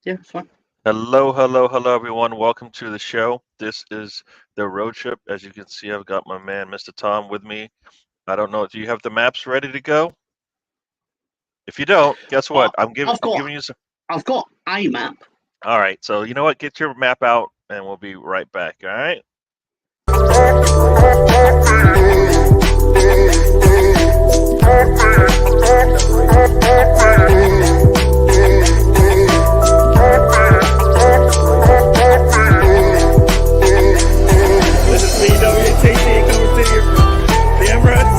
Yeah, it's fine. Hello, hello, hello, everyone. Welcome to the show. This is the road trip. As you can see, I've got my man, Mr. Tom, with me. I don't know. Do you have the maps ready to go? If you don't, guess I, what? I'm giving. I've I'm got giving you some. I've got a map. All right. So you know what? Get your map out, and we'll be right back. All right. This is DWTT coming to you from the Emirates.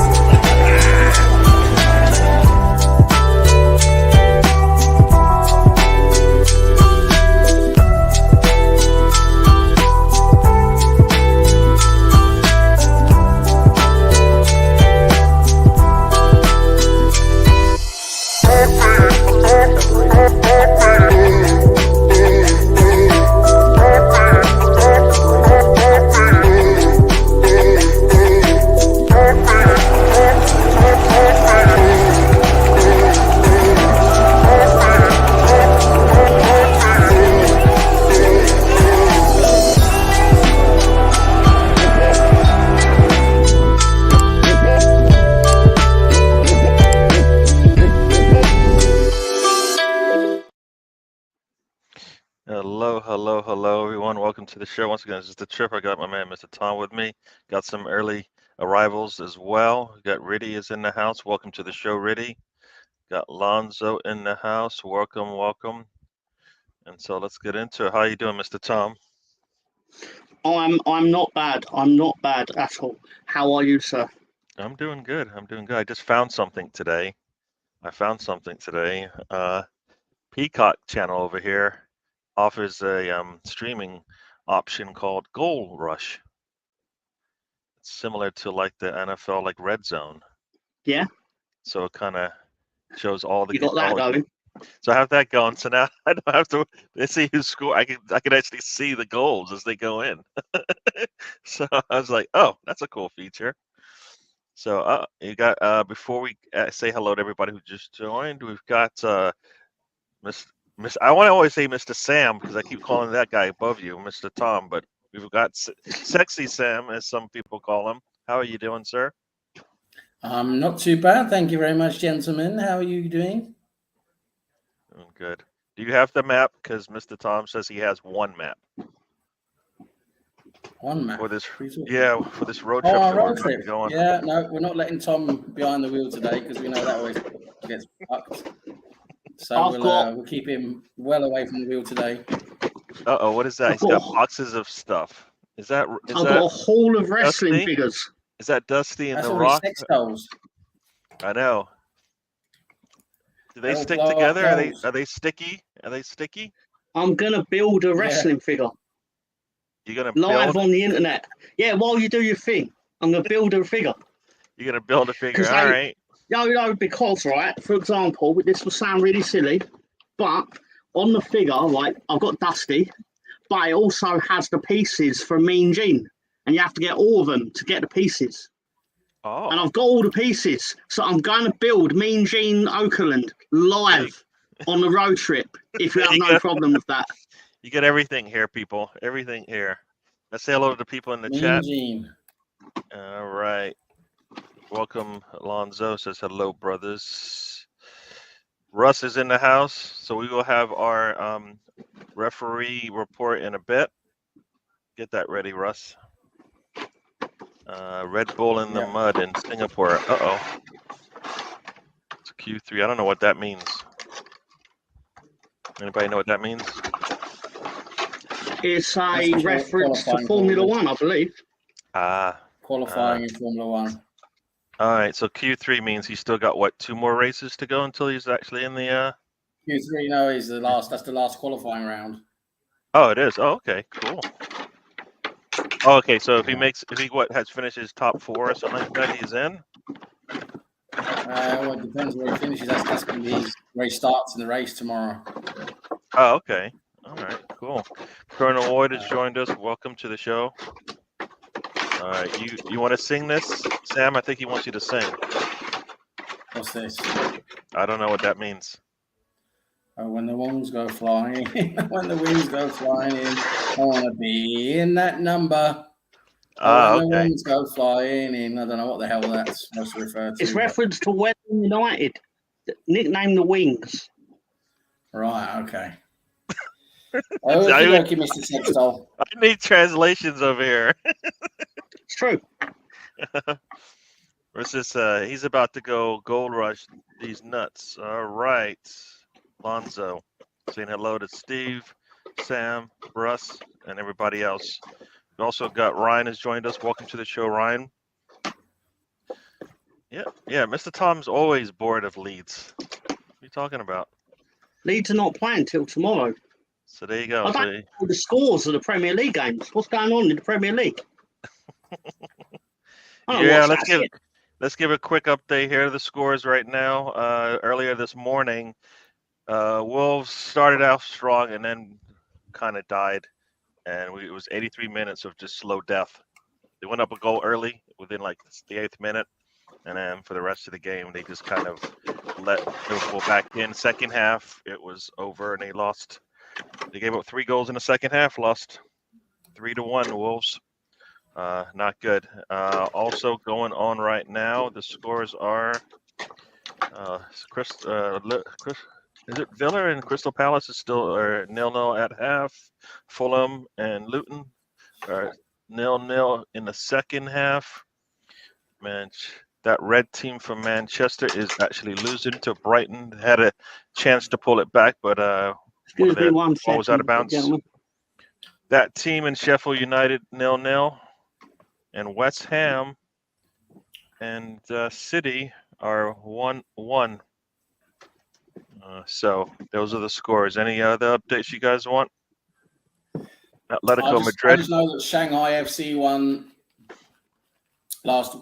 Hello, hello, hello, everyone. Welcome to the show. Once again, this is the trip. I got my man, Mr. Tom, with me. Got some early arrivals as well. Got Riddy is in the house. Welcome to the show, Riddy. Got Lonzo in the house. Welcome, welcome. And so let's get into it. How you doing, Mr. Tom? I'm not bad. I'm not bad at all. How are you, sir? I'm doing good. I'm doing good. I just found something today. I found something today. Peacock channel over here offers a streaming option called Goal Rush. It's similar to like the NFL, like Red Zone. Yeah, So it kind of shows all you the got that going. So I have that going. So now I don't have to see who score. I can actually see the goals as they go in. So I was like, oh, that's a cool feature. So you got before we say hello to everybody who just joined, we've got Miss Miss. I want to always say Mr. Sam because I keep calling that guy above you, Mr. Tom, but we've got Sexy Sam, as some people call him. How are you doing, sir? Not too bad, thank you very much, gentlemen. How are you doing? Doing good. Do you have the map? Because Mr. Tom says he has one map One map. for this. What are you talking Yeah, about? for this road Oh, trip our that we're road going to trip. be going. Yeah, no, we're not letting Tom behind the wheel today because we know that always gets fucked. So I've got we'll keep him well away from the wheel today. Uh-oh, what is that? I've He's got got boxes of stuff. Is I've got that a haul of wrestling Dusty? figures. Is that Dusty and That's the all his Rock? sex dolls. I know. Do they They're all stick blow up together? Are they dolls. are they sticky? Are they sticky? I'm gonna build a Yeah. wrestling figure You're gonna live build on the internet. Yeah, while you do your thing, I'm gonna build a figure you're gonna build a figure. because All right. because right. For example, this will sound really silly, but on the figure, like I've got Dusty, but it also has the pieces for Mean Gene, and you have to get all of them to get the pieces. Oh, And I've got all the pieces, so I'm going to build Mean Gene Okerlund there you, live on the road trip. If you there have you no go. problem with that, You get everything here, people. Everything here. Let's say hello to the people in the Mean chat. Gene. All right. Welcome, Alonzo says hello, brothers. Russ is in the house, so we will have our referee report in a bit. Get that ready, Russ. Red Bull in the Yeah. mud in Singapore. Uh-oh. It's Q3. I don't know what that means. Anybody know what that means? it's That's a reference to qualifying Formula probably. One, I believe. Qualifying in Formula One. All right. So Q3 means he's still got what, 2 more races to go until he's actually in the. Q3, no, is the last. That's the last qualifying round. Oh, it is. Oh, okay, cool. Oh, okay. So if he Yeah. has finishes top 4 or something like that, he's in. Well, it depends where he finishes. That's going to be where he starts in the race tomorrow. Oh, okay. All right, cool. Colonel Lloyd has joined us. Welcome to the show. All right, you want to sing this, Sam? I think he wants you to sing. What's this? I don't know what that means. Oh, when the wings go flying, when the wings go flying in, I want to be in that number. Oh, when the Okay. wings go flying in, I don't know what the hell that's supposed to refer to. It's but- reference to Wellington United, nicknamed the Wings. Right, okay. Okay, Mr. Sextol. I need translations over here. It's true. Versus, he's about to go gold rush these nuts. All right, Lonzo, saying hello to Steve, Sam, Russ, and everybody else. We also got Ryan has joined us. Welcome to the show, Ryan. Yeah, Mr. Tom's always bored of Leeds. What are you talking about? Leeds are not playing till tomorrow. So there you go. I don't know the scores of the Premier League games. What's going on in the Premier League? Yeah, let's give a quick update here of the scores right now. Earlier this morning, Wolves started out strong and then kind of died, and it was 83 minutes of just slow death. They went up a goal early within like the 8th minute, and then for the rest of the game, they just kind of let Liverpool back in. Second half, it was over, and they lost. They gave up 3 goals in the second half, lost 3-1. Wolves. Not good. Also going on right now, the scores are is it Villa and Crystal Palace is still 0-0 at half. Fulham and Luton are 0-0 in the second half. That red team from Manchester is actually losing to Brighton. They had a chance to pull it back, but Excuse me, one ball was out of second, bounds. gentlemen. That team in Sheffield United 0-0. And West Ham and City are 1-1. So those are the scores. Any other updates you guys want? Atletico I Madrid. just know that Shanghai FC won last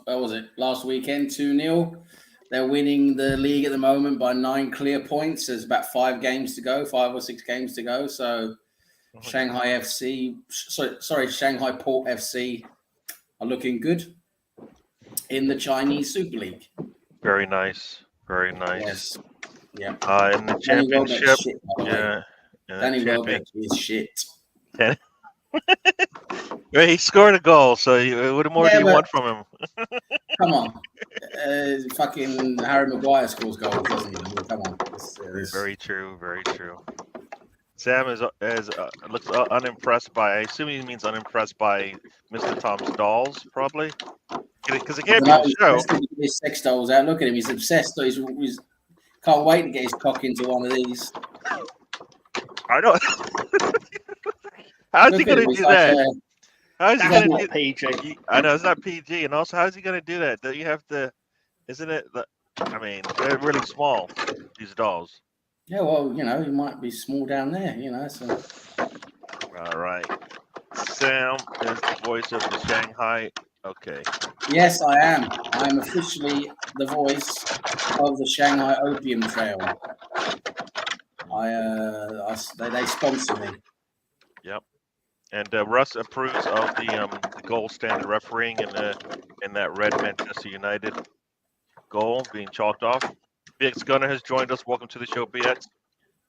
weekend 2-0. They're winning the league at the moment by 9 clear points. There's about 5 or 6 games to go. So Shanghai Port FC are looking good in the Chinese Super League. Very nice. Very nice. Yes. Yeah. In the championship. Shit, Yeah. Danny Welbeck is shit. He scored a goal, so what more do you want from him? Come on. Fucking Harry Maguire scores goals, doesn't he? Come on. Very true. Very true. Sam looks unimpressed by. I assume he means unimpressed by Mr. Tom's dolls, probably. Because he can't be on the show. His sex dolls out. Look at him. He's obsessed. He's can't wait to get his cock into one of these. I know. How's he going to do that? How's he going to do PG? I know it's not PG, and also how's he going to do that? Do you have to? Isn't it? I mean, they're really small. These dolls. Yeah, well, he might be small down there, So. All right. Sam is the voice of the Shanghai. Okay. Yes, I am. I am officially the voice of the Shanghai Opium Trail. They sponsor me. Yep. And Russ approves of the gold standard refereeing in that red Manchester United goal being chalked off. BX Gunner has joined us. Welcome to the show, BX.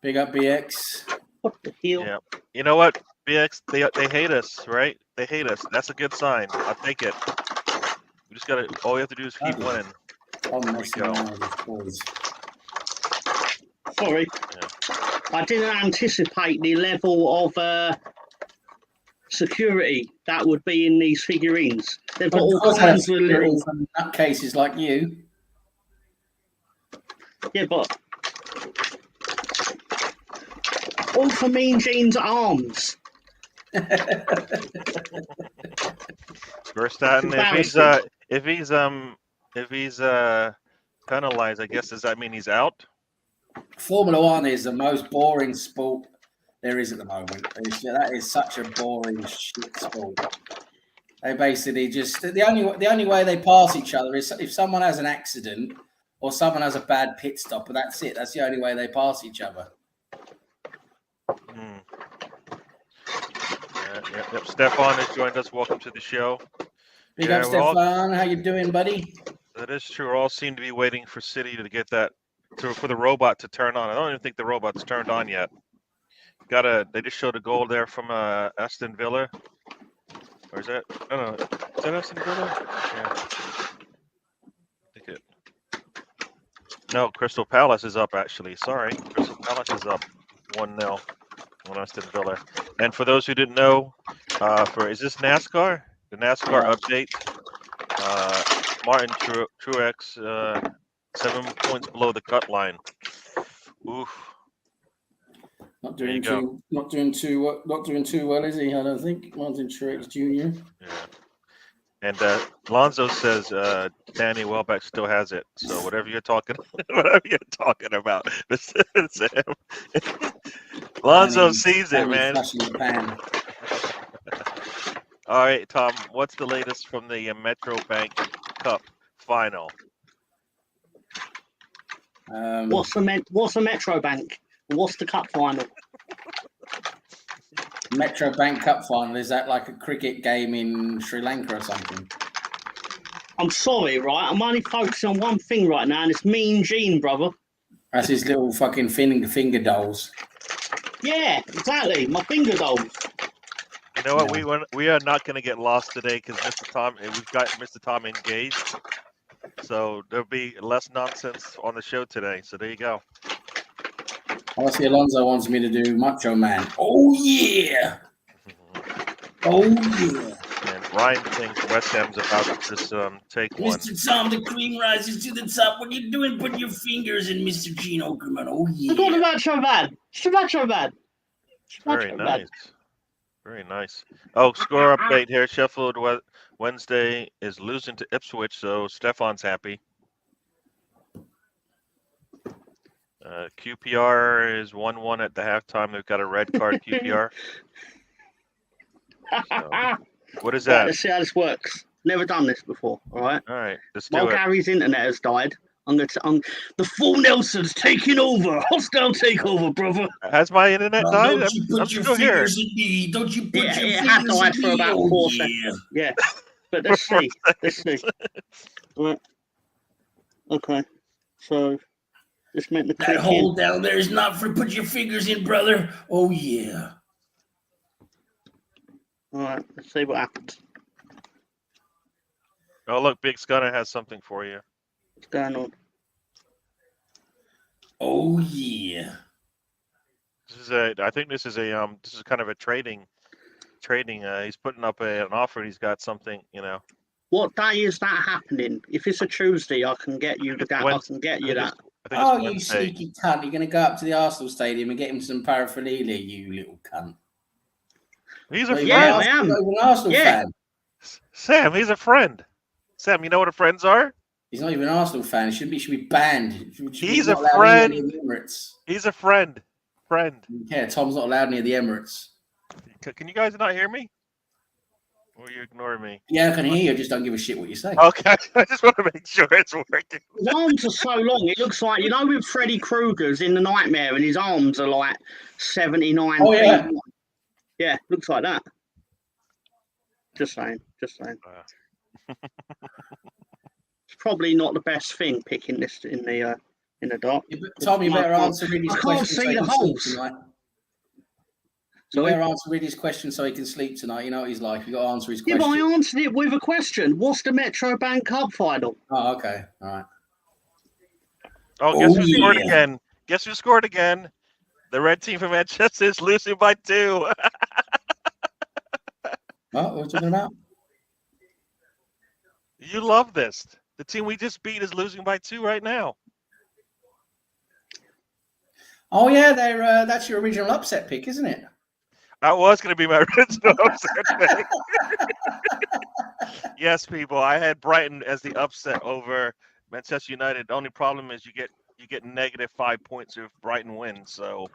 Big up, BX. What the hell? Yeah. You know what, BX? They hate us, right? They hate us. That's a good sign. I'll take it. We just gotta. All we have to do is keep winning. Sorry, I didn't anticipate the level of security that would be in these figurines. They've got all kinds of little nutcases like you. Yeah, but all for Mean Gene's arms. Verstappen, if he's penalized, I guess does that mean he's out? Formula One is the most boring sport there is at the moment. That is such a boring shit sport. They basically just the only way they pass each other is if someone has an accident or someone has a bad pit stop, but that's it. That's the only way they pass each other. Yep. Stefan has joined us. Welcome to the show. Big up, Stefan. How you doing, buddy? That is true. We all seem to be waiting for City to get that for the robot to turn on. I don't even think the robot's turned on yet. They just showed a goal there from Aston Villa. Or is that? No. Is that Aston Villa? Yeah. I think it. No, Crystal Palace is up actually. Sorry, Crystal Palace is up 1-0 on Aston Villa. And for those who didn't know, is this NASCAR? The NASCAR update. Martin Truex 7 points below the cut line. Oof. Not doing too well, is he? I don't think. Martin Truex Jr. Yeah. And Lonzo says Danny Welbeck still has it. So whatever you're talking about, Sam. Lonzo sees it, man. All right, Tom. What's the latest from the Metro Bank Cup final? What's the Metro Bank? What's the cup final? Metro Bank Cup final, is that like a cricket game in Sri Lanka or something? I'm sorry, right? I'm only focusing on one thing right now, and it's Mean Gene, brother. That's his little fucking finger dolls. Yeah, exactly. My finger dolls. You know what? We are not going to get lost today because we've got Mr. Tom engaged. So there'll be less nonsense on the show today. So there you go. I see Alonso wants me to do Macho Man. Oh, yeah. Oh, yeah. And Ryan thinks West Ham's about to just take one. Mr. Tom, the cream rises to the top. What are you doing? Put your fingers in Mr. Gene Okerman. Oh, yeah. Look at the Macho Man. It's the Macho Man. Very nice. Very nice. Oh, score update here. Sheffield Wednesday is losing to Ipswich, so Stefan's happy. QPR is 1-1 at the halftime. They've got a red card, QPR. So, what is that? Right, let's see how this works. Never done this before, all right? All right, let's do While it. Gary's internet has died, the full Nelson's taking over. Hostile takeover, brother. Has my internet died? Don't you put your fingers in me. Don't you put your fingers in me. It had died for about 4 seconds. Yeah. But let's see. All right. Okay. So this meant the that hole down there is not for put your fingers in, brother. Oh yeah. All right, let's see what happens. Oh look, Big Scunner has something for you. What's going on? Oh yeah. I think this is kind of a trading. He's putting up an offer. He's got something, you know. What day is that happening? If it's a Tuesday, I can get you that. I can get you that. Oh, you sneaky cunt! You're going to go up to the Arsenal stadium and get him some paraphernalia, you little cunt. He's a friend. Yeah, I am. An Arsenal fan. Sam, he's a friend. Sam, you know what a friends are? He's not even an Arsenal fan. Should be banned. He's a friend. He's a friend. Yeah, Tom's not allowed near the Emirates. Can you guys not hear me? Or are you ignoring me? Yeah, I can hear you. I just don't give a shit what you say. Okay, I just want to make sure it's working. His arms are so long. It looks like, you know, with Freddy Krueger's in The Nightmare, and his arms are like 79 feet. Yeah. Yeah, looks like that. Just saying. It's probably not the best thing picking this in the dark. Tom, you better answer Riddy's question. I can't see the holes. You better answer Riddy's question so he can sleep tonight. You know what he's like. You got to answer his question. Yeah, but I answered it with a question. What's the Metro Bank Cup final? Oh, okay. All right. Oh, guess who scored again? Guess who scored again? The red team from Manchester is losing by 2. What are we talking about? You love this. The team we just beat is losing by 2 right now. Oh, yeah. That's your original upset pick, isn't it? That was going to be my original upset pick. Yes, people. I had Brighton as the upset over Manchester United. The only problem is you get -5 points if Brighton wins. So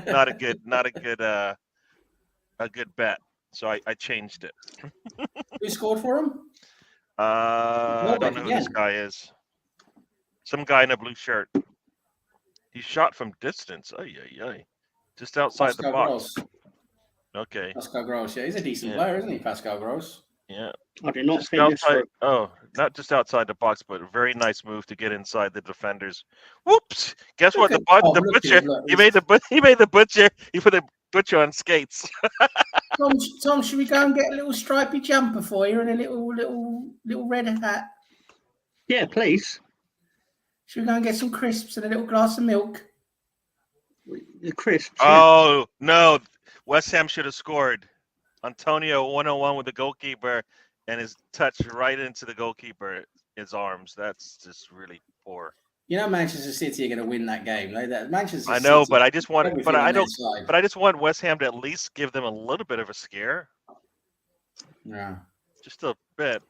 not a good bet. So I changed it. Who scored for him? I don't know who this guy is. Some guy in a blue shirt. He shot from distance. Just outside the box. Okay. Pascal Gross. Yeah, he's a decent player, isn't he, Pascal Gross? Yeah. I did not Just think this outside. through. Oh, not just outside the box, but a very nice move to get inside the defenders. Whoops! Guess what? Look The at Tom, the look at butcher. him, look, He made the butcher. He put the butcher on skates. Tom, should we go and get a little stripy jumper for you and a little red hat? Yeah, please. Should we go and get some crisps and a little glass of milk? The crisps. Yeah. Oh no! West Ham should have scored. Antonio 101 with the goalkeeper, and his touch right into the goalkeeper, his arms. That's just really poor. You know, Manchester City are going to win that game. Manchester I know, City, but I just want, everything but I on their don't, side. but I just want West Ham to at least give them a little bit of a scare, Yeah. just a bit.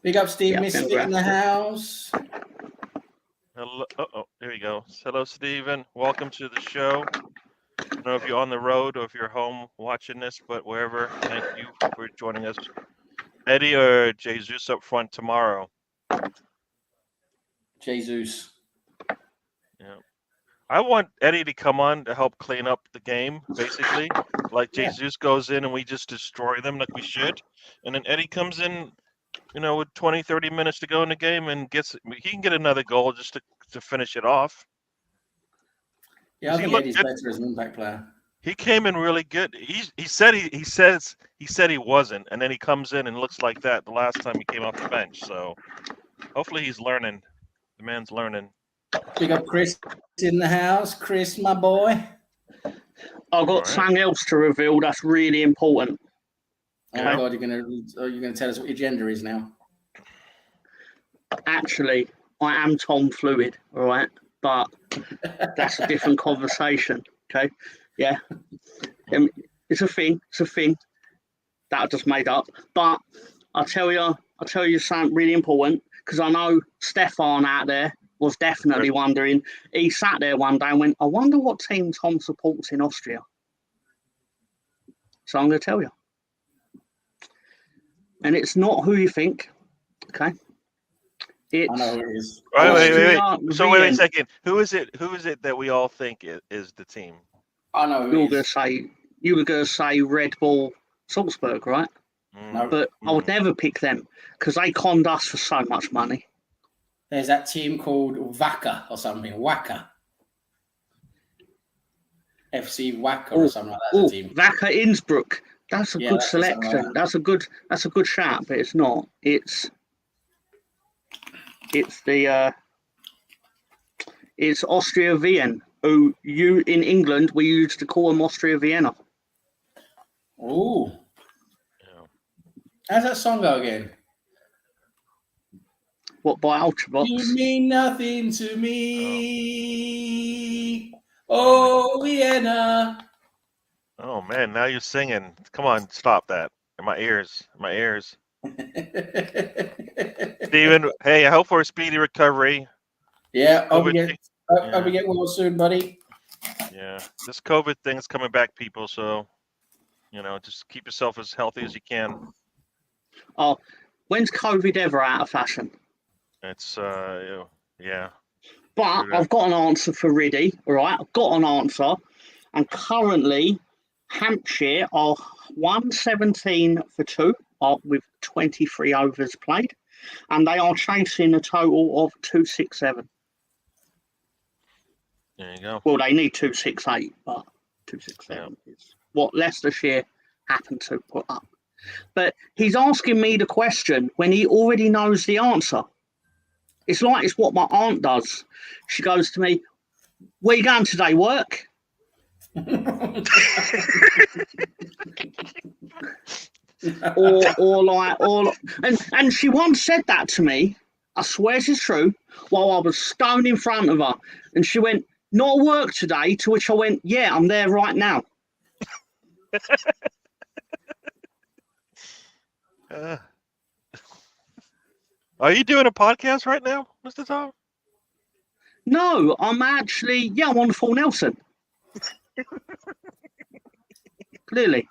Big up, Steve Yeah, Misfit in the house. Hello, there you go. Hello, Stephen. Welcome to the show. I don't know if you're on the road or if you're home watching this, but wherever, thank you for joining us. Eddie or Jesus up front tomorrow? Jesus. Yeah. I want Eddie to come on to help clean up the game, basically. Like Yeah. Jesus goes in and we just destroy them like we should. And then Eddie comes in, with 20, 30 minutes to go in the game and he can get another goal just to finish it off. Yeah, I He think looked Eddie's good. better as an impact player. He came in really good. He said he wasn't, and then he comes in and looks like that the last time he came off the bench. So hopefully he's learning. The man's learning. Big up Chris in the house. Chris, my boy. I've got Alright. something else to reveal that's really important. Oh Yeah. God, you're gonna tell us what your gender is now. Actually, I am Tom Fluid, all right? But that's a different conversation, okay? Yeah. It's a thing that I just made up. But I'll tell you something really important, because I know Stefan out there was definitely wondering. He sat there one day and went, I wonder what team Tom supports in Austria. So I'm going to tell you. And it's not who you think, okay? It's I know who it is. Wait. Austria, So wait a Vienna. second. Who is it that we all think is the team? I know who it is. You were going to say Red Bull Salzburg, right? No. But I would never pick them because they conned us for so much money. There's that team called Wacker or something. Wacker. FC Wacker or something like that. Oh, Team. Wacker Innsbruck. That's a good that's something selection. like that. That's a good shout, but it's not. It's Austria Vienna, who in England we used to call them Austria Vienna. Oh. Yeah. How's that song go again? What, by Ultravox? You mean nothing to me. Oh, Vienna. Oh man, now you're singing. Come on, stop that. In my ears. Steven, hey, I hope for a speedy recovery. Yeah, hope we COVID get well soon, buddy. Yeah, this COVID thing's coming back, people. So, just keep yourself as healthy as you can. Oh, when's COVID ever out of fashion? It's yeah. But I've got an answer for Riddy, all right? I've got an answer. And currently, Hampshire are 117 for 2 with 23 overs played. And they are chasing a total of 267. There you go. Well, they need 268, but 267 is what Leicestershire happened to put up. But he's asking me the question when he already knows the answer. It's like it's what my aunt does. She goes to me, "Where you going today? Work?" and she once said that to me. I swear it's true. While I was stoned in front of her, and she went, "Not work today?" To which I went, "Yeah, I'm there right now." Are you doing a podcast right now, Mr. Tom? No, I'm actually, I'm on Full Nelson. Clearly.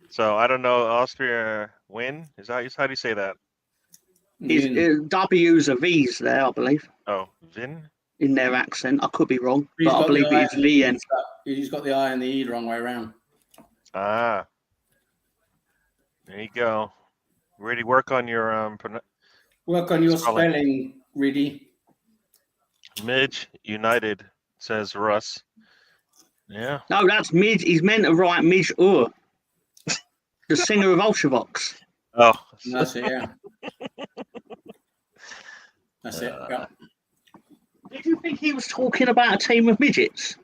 So I don't know. Austria win? Is that how do you say that? W's are V's there, I believe. Oh, Vin? In their accent. I could be wrong, He's but I got believe the I it's and the E. VN. He's got the I and the E the wrong way around. Ah. There you go. Ready? Work on your Work on your Spelling. spelling, Riddy. Midge United, says Russ. Yeah. No, that's Midge. He's meant to write Midge Ur, the singer of Ultravox. Oh. That's it, yeah. That's it. Yeah. Did you think he was talking about a team of midgets?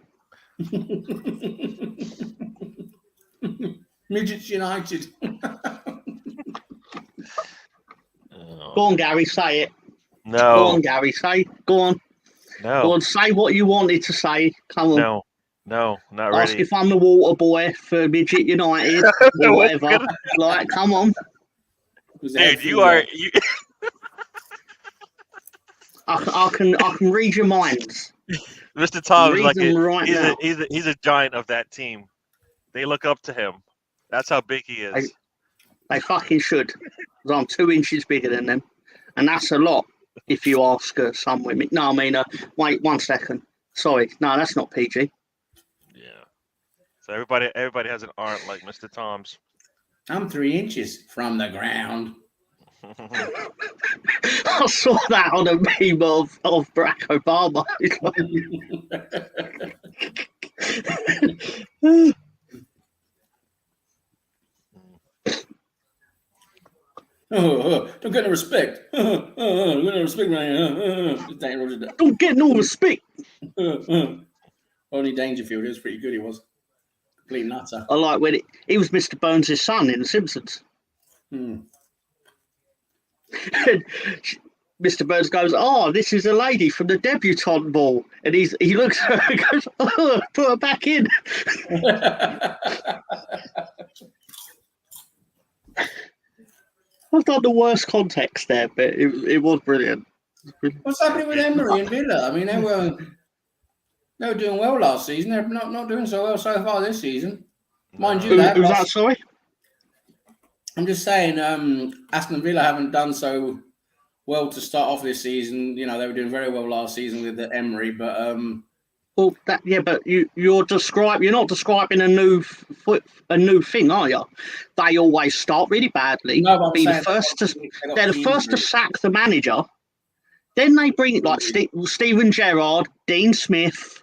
Midgets United. Go on, Gary, say it. No. Go on, Gary, say. Go on. No. Go on, say what you wanted to say. Come on. No, not Ask ready. if I'm the water boy for Midget United or whatever. Like, come on. Dude, you are. I can read your minds. Mr. Tom is Read like them right now. he's a giant of that team. They look up to him. That's how big he is. They fucking should. 'Cause I'm 2 inches bigger than them, and that's a lot. If you ask some women. No, I mean, wait 1 second. Sorry, no, that's not PG. Yeah. So everybody has an arm like Mr. Tom's. I'm 3 inches from the ground. I saw that on a meme of Barack Obama. Don't get no respect. Don't get no respect, man. Don't get no respect. Only Dangerfield. He was pretty good. He was complete nutter. I like when he was Mr. Burns' son in The Simpsons. Mr. Burns goes, "Oh, this is a lady from the debutante ball," and he looks at her and goes, "Oh, put her back in." I've done the worst context there, but it was brilliant. What's happening with Emery and Villa? I mean, they were doing well last season. They're not doing so well so far this season. Mind you, Who's that? Sorry, I'm just saying, Aston Villa haven't done so well to start off this season. You know, they were doing very well last season with the Emery, but well, but you're not describing a new thing, are you? They always start really badly. No, but they're the first to sack the manager. Then they bring like Steven Gerrard, Dean Smith,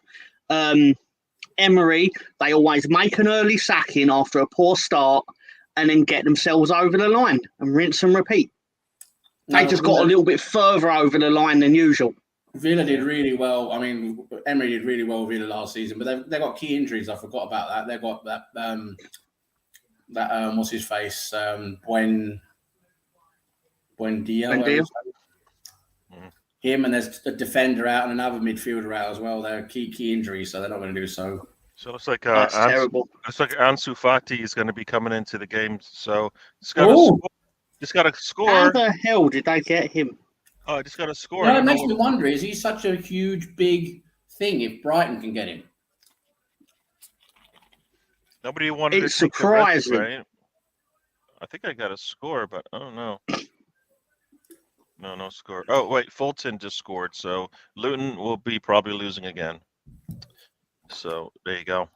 Emery. They always make an early sacking after a poor start, and then get themselves over the line and rinse and repeat. They just got a little bit further over the line than usual. Villa did really well. I mean, Emery did really well with Villa last season, but they got key injuries. I forgot about that. They got that what's his face? Buendia. Him, and there's a defender out and another midfielder out as well. They're key injuries, so they're not going to do so. So it's like That's terrible. It's like Ansu Fati is going to be coming into the game. So just got to score. How the hell did they get him? Oh, I just got to score. Well, it makes me wonder: is he such a huge, big thing? If Brighton can get him, nobody wanted it's to take the risk, surprising. right? I think I got a score, but I don't know. No score. Oh wait, Fulton just scored, so Luton will be probably losing again. So there you go.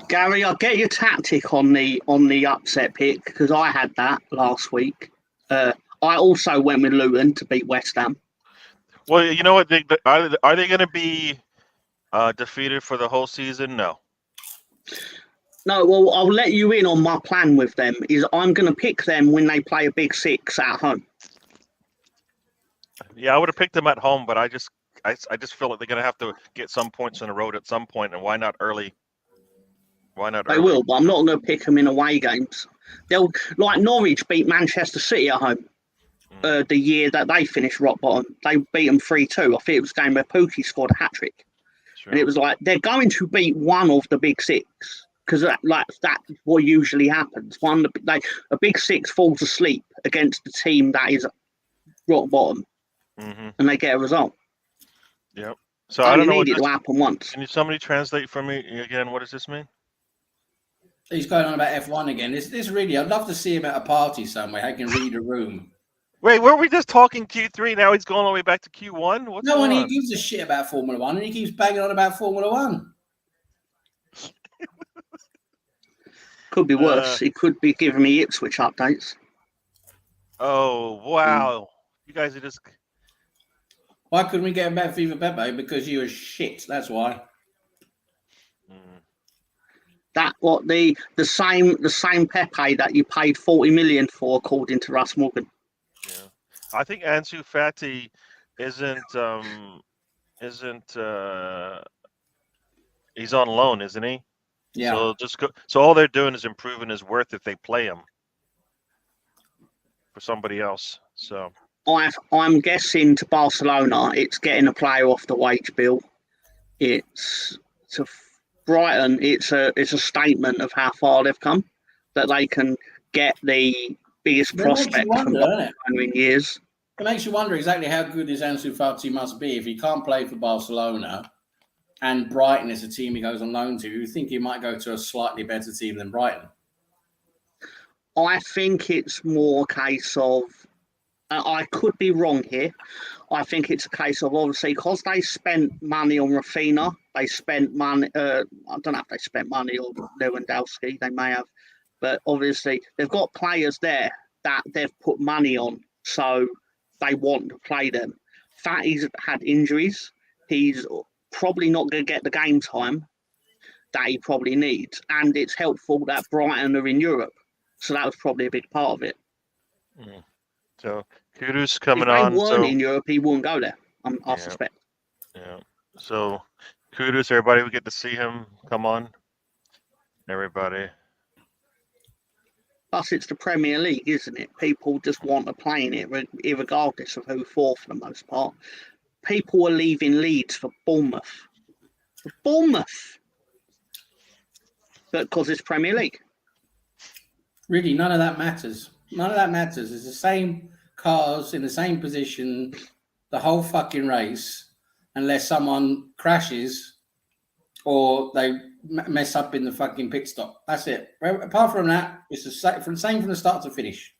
Gary, I'll get your tactic on the upset pick because I had that last week. I also went with Luton to beat West Ham. Well, you know what? Are they going to be defeated for the whole season? No. No, well, I'll let you in on my plan with them. Is I'm going to pick them when they play a big six at home. Yeah, I would have picked them at home, but I just feel like they're going to have to get some points on the road at some point, and why not early? They will, but I'm not going to pick them in away games. They'll like Norwich beat Manchester City at home. The year that they finished rock bottom, they beat them 3-2. I think it was a game where Pookie scored a hat trick, and it was like they're going to beat one of the big six because that's what usually happens. A big six falls asleep against the team that is rock bottom, and they get a result. Yep. So I don't know what it to happen once. Can somebody translate for me again? What does this mean? He's going on about F1 again. This really, I'd love to see him at a party somewhere. I can read a room. Wait, weren't we just talking Q3? Now he's going all the way back to Q1? What's no going one on? He gives a shit about Formula One, and he keeps banging on about Formula One. Could be worse. He could be giving me Ipswich updates. Oh, wow. You guys are just... Why couldn't we get a bet for either Pepe? Because you were shit. That's why. That what the same Pepe that you paid 40 million for, according to Russ Morgan. Yeah. I think Ansu Fati isn't he's on loan, isn't he? Yeah. So just go. So all they're doing is improving his worth if they play him for somebody else. So I'm guessing to Barcelona, it's getting a player off the wage bill. It's to Brighton. It's a statement of how far they've come, that they can get the biggest prospect from Barcelona in years. It makes you wonder exactly how good this Ansu Fati must be if he can't play for Barcelona. And Brighton is a team he goes on loan to. You think he might go to a slightly better team than Brighton? I think it's more a case of, I could be wrong here. I think it's a case of, obviously, because they spent money on Rafinha, they spent money, I don't know if they spent money on Lewandowski, they may have, but obviously they've got players there that they've put money on, so they want to play them. Fatty's had injuries. He's probably not going to get the game time that he probably needs. And it's helpful that Brighton are in Europe. So that was probably a big part of it. So Kudus coming if on. If they weren't in Europe, he wouldn't go there, I suspect. Yeah. So Kudus, everybody, we get to see him come on. Everybody. Plus, it's the Premier League, isn't it? People just want to play in it, regardless of who for the most part. People are leaving Leeds for Bournemouth. But because it's Premier League. Really, none of that matters. None of that matters. It's the same cars in the same position the whole fucking race, unless someone crashes or they mess up in the fucking pit stop. That's it. Apart from that, it's the same from the start to finish.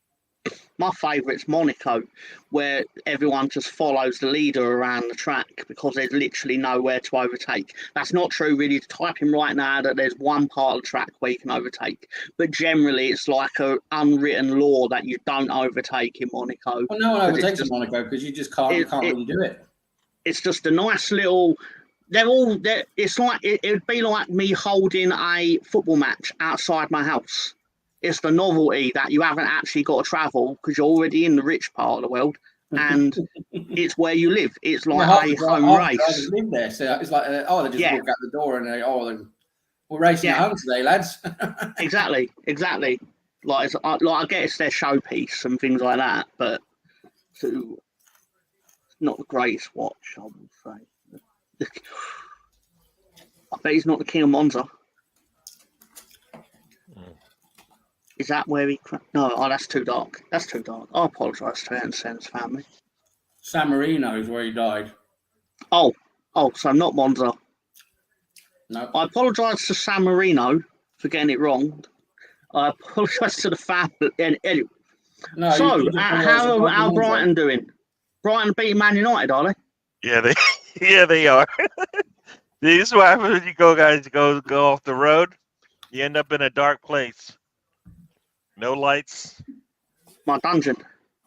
My favourite's Monaco, where everyone just follows the leader around the track because there's literally nowhere to overtake. That's not true, really. To type in right now that there's one part of the track where you can overtake. But generally, it's like an unwritten law that you don't overtake in Monaco. Well, no one overtakes in Monaco because you just can't really do it. It's just a nice little... It's like it would be like me holding a football match outside my house. It's the novelty that you haven't actually got to travel because you're already in the rich part of the world, and it's where you live. It's like a home race. Live there, so it's like they just walk out the door and we're racing at home today, lads. Exactly. Like I guess it's their showpiece and things like that, but not the greatest watch, I would say. I bet he's not the king of Monza. Is that where he... No, that's too dark. I apologise to Sen's family. San Marino is where he died. Oh, so not Monza. No. I apologise to San Marino for getting it wrong. I apologise to the family. Anyway. No, so, how Brighton doing? Brighton beating Man United, are they? Yeah, they are. This is what happens when you go off the road. You end up in a dark place. No lights. My dungeon.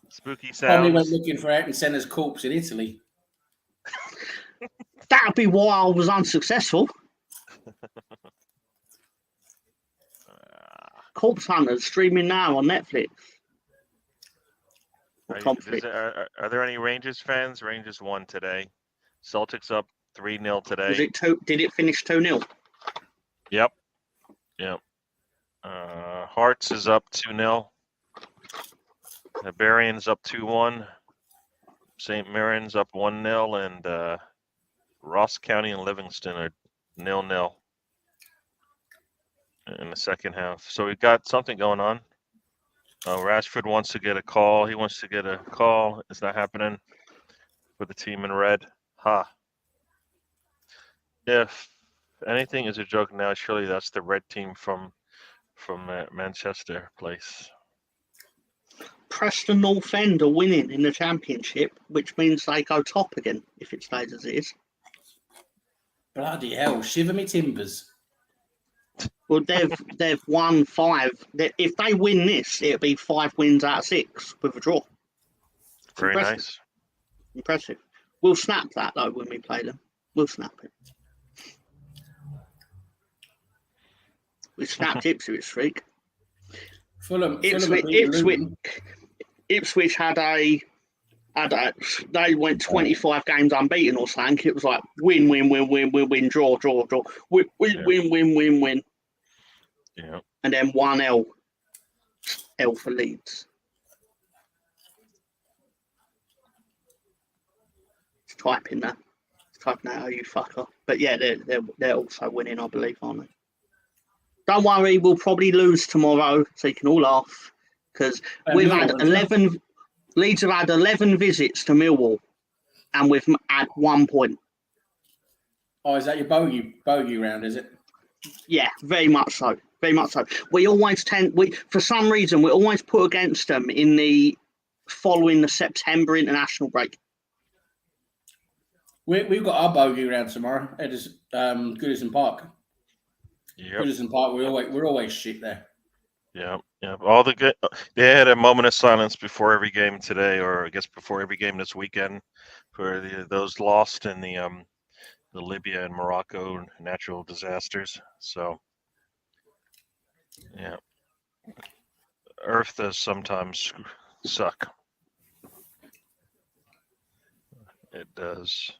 Spooky sounds. Probably went looking for Ayrton Senna's corpse in Italy. That'd be why I was unsuccessful. Corpse Hunters streaming now on Netflix. Are there any Rangers fans? Rangers won today. Celtics up 3-0 today. Was it did it finish 2-0? Yep. Hearts is up 2-0. Barbarians up 2-1. St. Mary's up 1-0, and Ross County and Livingston are 0-0 in the second half. So we've got something going on. Rashford wants to get a call. He wants to get a call. It's not happening for the team in red. If anything is a joke now, surely that's the red team from Manchester place. Preston North End are winning in the championship, which means they go top again if it stays as it is. Bloody hell, shiver me timbers. Well, they've won 5. If they win this, it'll be 5 wins out of 6 with a draw. It's Very impressive. nice. Impressive. We'll snap that though when we play them. We'll snap it. We snapped Ipswich streak. Fulham Ipswich had they went 25 games unbeaten or something. It was like win, draw, win. Yeah. And then 1-L for Leeds. It's typing that. Oh, you fucker. But yeah, they're also winning, I believe, aren't they? Don't worry, we'll probably lose tomorrow, so you can all laugh. Because we've had 11... Leeds have had 11 visits to Millwall, and we've had 1 point. Oh, is that your bogey round, is it? Yeah, very much so. Very much so. We always for some reason, we always put against them in the following the September international break. We've got our bogey round tomorrow. It is Goodison Park. Yep. Goodison Park. We're always shit there. Yeah. All the good. They had a moment of silence before every game today, or I guess before every game this weekend, for those lost in the Libya and Morocco natural disasters. So, yeah, Earth does sometimes suck. It does.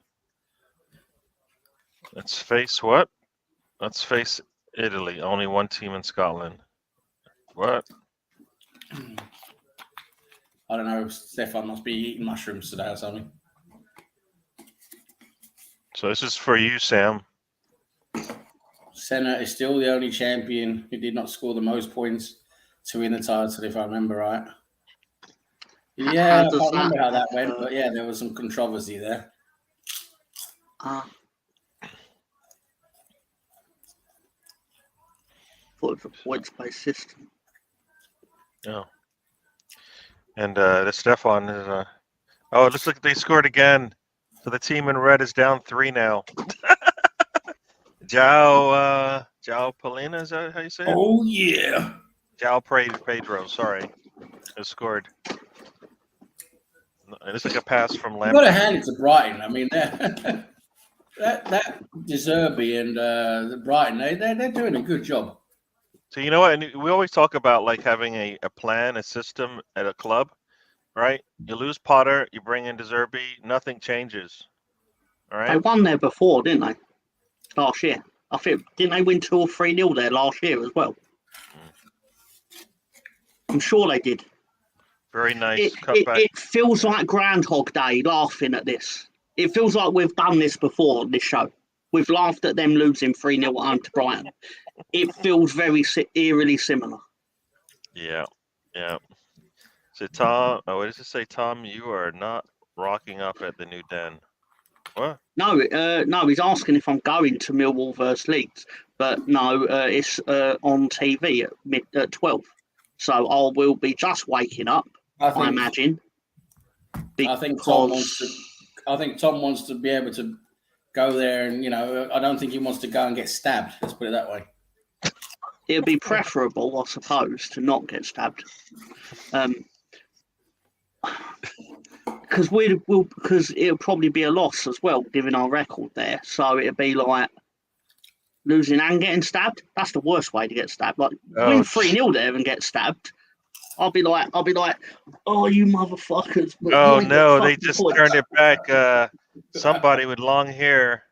Let's face what? Let's face Italy. Only one team in Scotland. What? I don't know. Stefan must be eating mushrooms today or something. So this is for you, Sam. Senna is still the only champion who did not score the most points to win the title, if I remember right. Yeah, I can't remember how that went, but yeah, there was some controversy there. Thought it was a points-based system. Oh. And the Stefan is oh, it looks like they scored again. So the team in red is down 3 now. João Palina, is that how you say it? Oh yeah. João Pedro, sorry, has scored. And it's like a pass from Lampard. You've got to hand it to Brighton. I mean, that De Zerbi and the Brighton, they're doing a good job. So you know what? And we always talk about like having a plan, a system at a club, right? You lose Potter, you bring in De Zerbi, nothing changes. All right. They won there before, didn't they? Last year. I think didn't they win 2 or 3-0 there last year as well? I'm sure they did. Very nice cutback. It feels like Groundhog Day laughing at this. It feels like we've done this before on this show. We've laughed at them losing 3-0 at home to Brighton. It feels very eerily similar. Yeah. So Tom, what does it say, Tom? You are not rocking up at the new den. What? No, he's asking if I'm going to Millwall versus Leeds, but no, it's on TV at 12. So I will be just waking up, I imagine. I think Tom wants to be able to go there, and I don't think he wants to go and get stabbed. Let's put it that way. It'd be preferable, I suppose, to not get stabbed. Because it'll probably be a loss as well, given our record there. So it'd be like losing and getting stabbed. That's the worst way to get stabbed. Like win 3-0 there and get stabbed. I'll be like, oh, you motherfuckers! Oh no, they just turned it back. Somebody with long hair,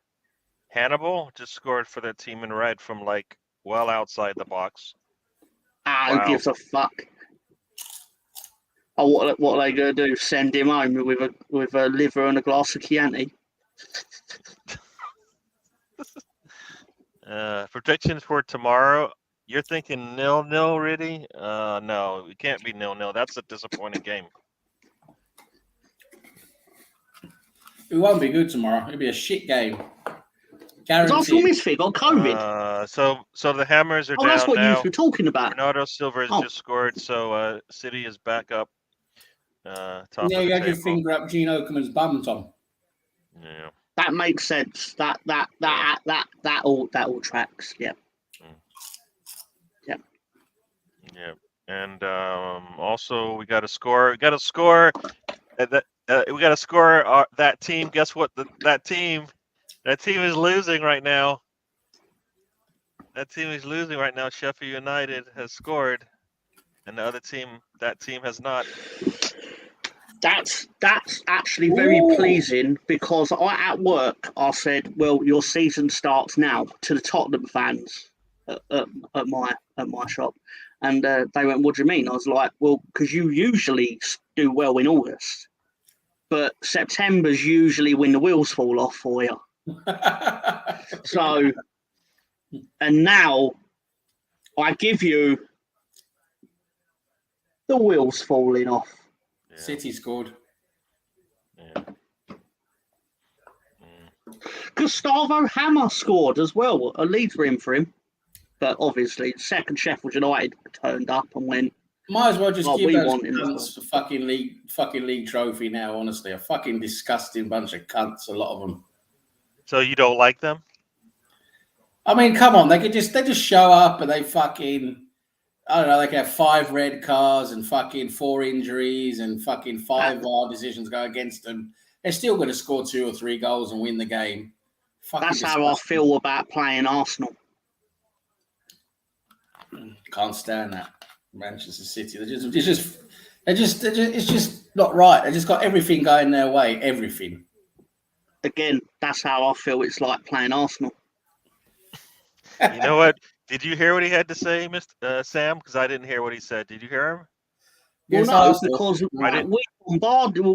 Hannibal, just scored for the team in red from like well outside the box. Who gives a fuck? Oh, what are they going to do? Send him home with a liver and a glass of Chianti? Predictions for tomorrow. You're thinking 0-0, really? No, it can't be 0-0. That's a disappointing game. It won't be good tomorrow. It'll be a shit game. Guaranteed. Arsenal Misfit got COVID. So the Hammers are down that's what now. you were talking about. Bernardo Silva has just scored, so City is back up. Top you had your finger up Gene Okerman's bum, Tom. Yeah. That makes sense. That all tracks. Yeah. Yeah, and also we got to score. We got to score. We got to score that team. Guess what? That team is losing right now. That team is losing right now. Sheffield United has scored, and the other team, that team has not. That's actually very pleasing because at work I said, "Well, your season starts now," to the Tottenham fans at my shop, and they went, "What do you mean?" I was like, "Well, because you usually do well in August, but September's usually when the wheels fall off for you." So, and now I give you the wheels falling off. Yeah. City scored. Yeah. Gustavo Hammer scored as well. A lead for him. But obviously, second Sheffield United turned up and went. Might as well just "Oh, give we those want him." cunts a fucking league trophy now. Honestly, a fucking disgusting bunch of cunts. A lot of them. So you don't like them? I mean, come on, they just show up and they fucking, I don't know, they can have 5 red cards and fucking 4 injuries and fucking 5 VAR decisions go against them. They're still going to score 2 or 3 goals and win the game. Fucking That's how I feel about playing Arsenal. Can't stand that. Manchester City. It's just not right. They just got everything going their way. Everything. Again, that's how I feel it's like playing Arsenal. You know what? Did you hear what he had to say, Mr. Sam? Because I didn't hear what he said. Did you hear him? Well, Yes, no, Arsenal. because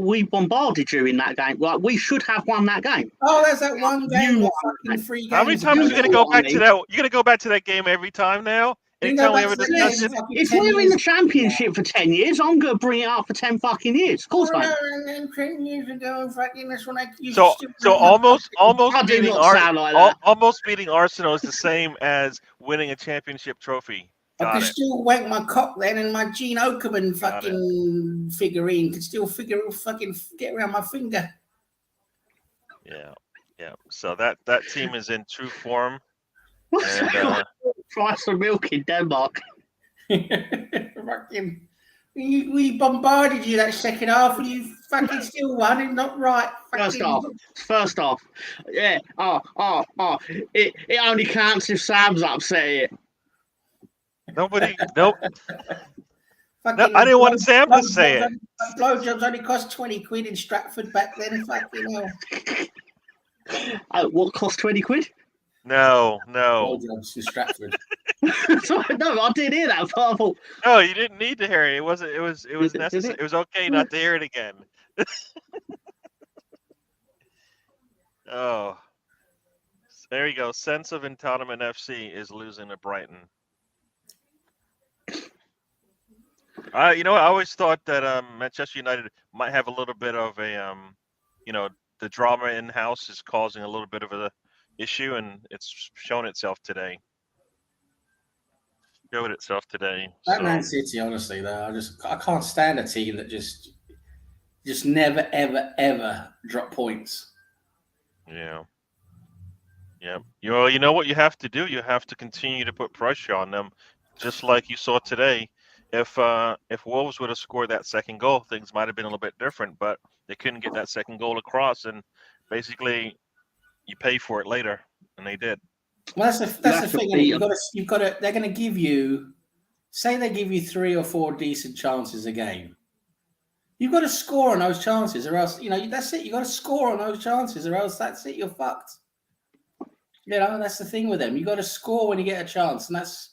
we bombarded you in that game. Like, we should have won that game. Oh, there's that one game. You That won. fucking 3 games. How many times are you going to go back to that? You're going to go back to that game every time now? Anytime we have a discussion? If we're in the championship for 10 years, I'm going to bring it up for 10 fucking years. Of course, mate. And then 10 years ago, fucking that's when I used So almost I do beating not sound like that. almost beating Arsenal is the same as winning a championship trophy. I could still wank my cock then, and my Gene Okerman fucking figurine could still fucking get around my finger. Yeah. So that team is in true form. What's And, that? Price of milk in Denmark. Fucking, we bombarded you that second half, and you fucking still won. It's not right. First off, yeah. It only counts if Sam's upset it. Nope. Fucking No, I didn't want Sam to say it. Blowjobs only cost 20 quid in Stratford back then. Fucking hell. What cost 20 quid? No. Blowjobs in Stratford. Sorry, no, I didn't hear that. But I thought, No, you didn't need to hear it. It was necessary. It was okay not to hear it again. Oh. There you go. Sense of Entitlement FC is losing to Brighton. You know, I always thought that Manchester United might have a little bit of a, the drama in house is causing a little bit of a issue, and it's shown itself today. That Man City, honestly, though, I can't stand a team that just never, ever drop points. Yeah. You know what you have to do? You have to continue to put pressure on them, just like you saw today. If Wolves would have scored that second goal, things might have been a little bit different, but they couldn't get that second goal across, and basically you pay for it later, and they did. Well, that's the thing. You've got to. They're going to give you, say, they give you 3 or 4 decent chances a game. You've got to score on those chances, or else that's it. You've got to score on those chances, or else that's it. You're fucked. That's the thing with them. You've got to score when you get a chance, and that's,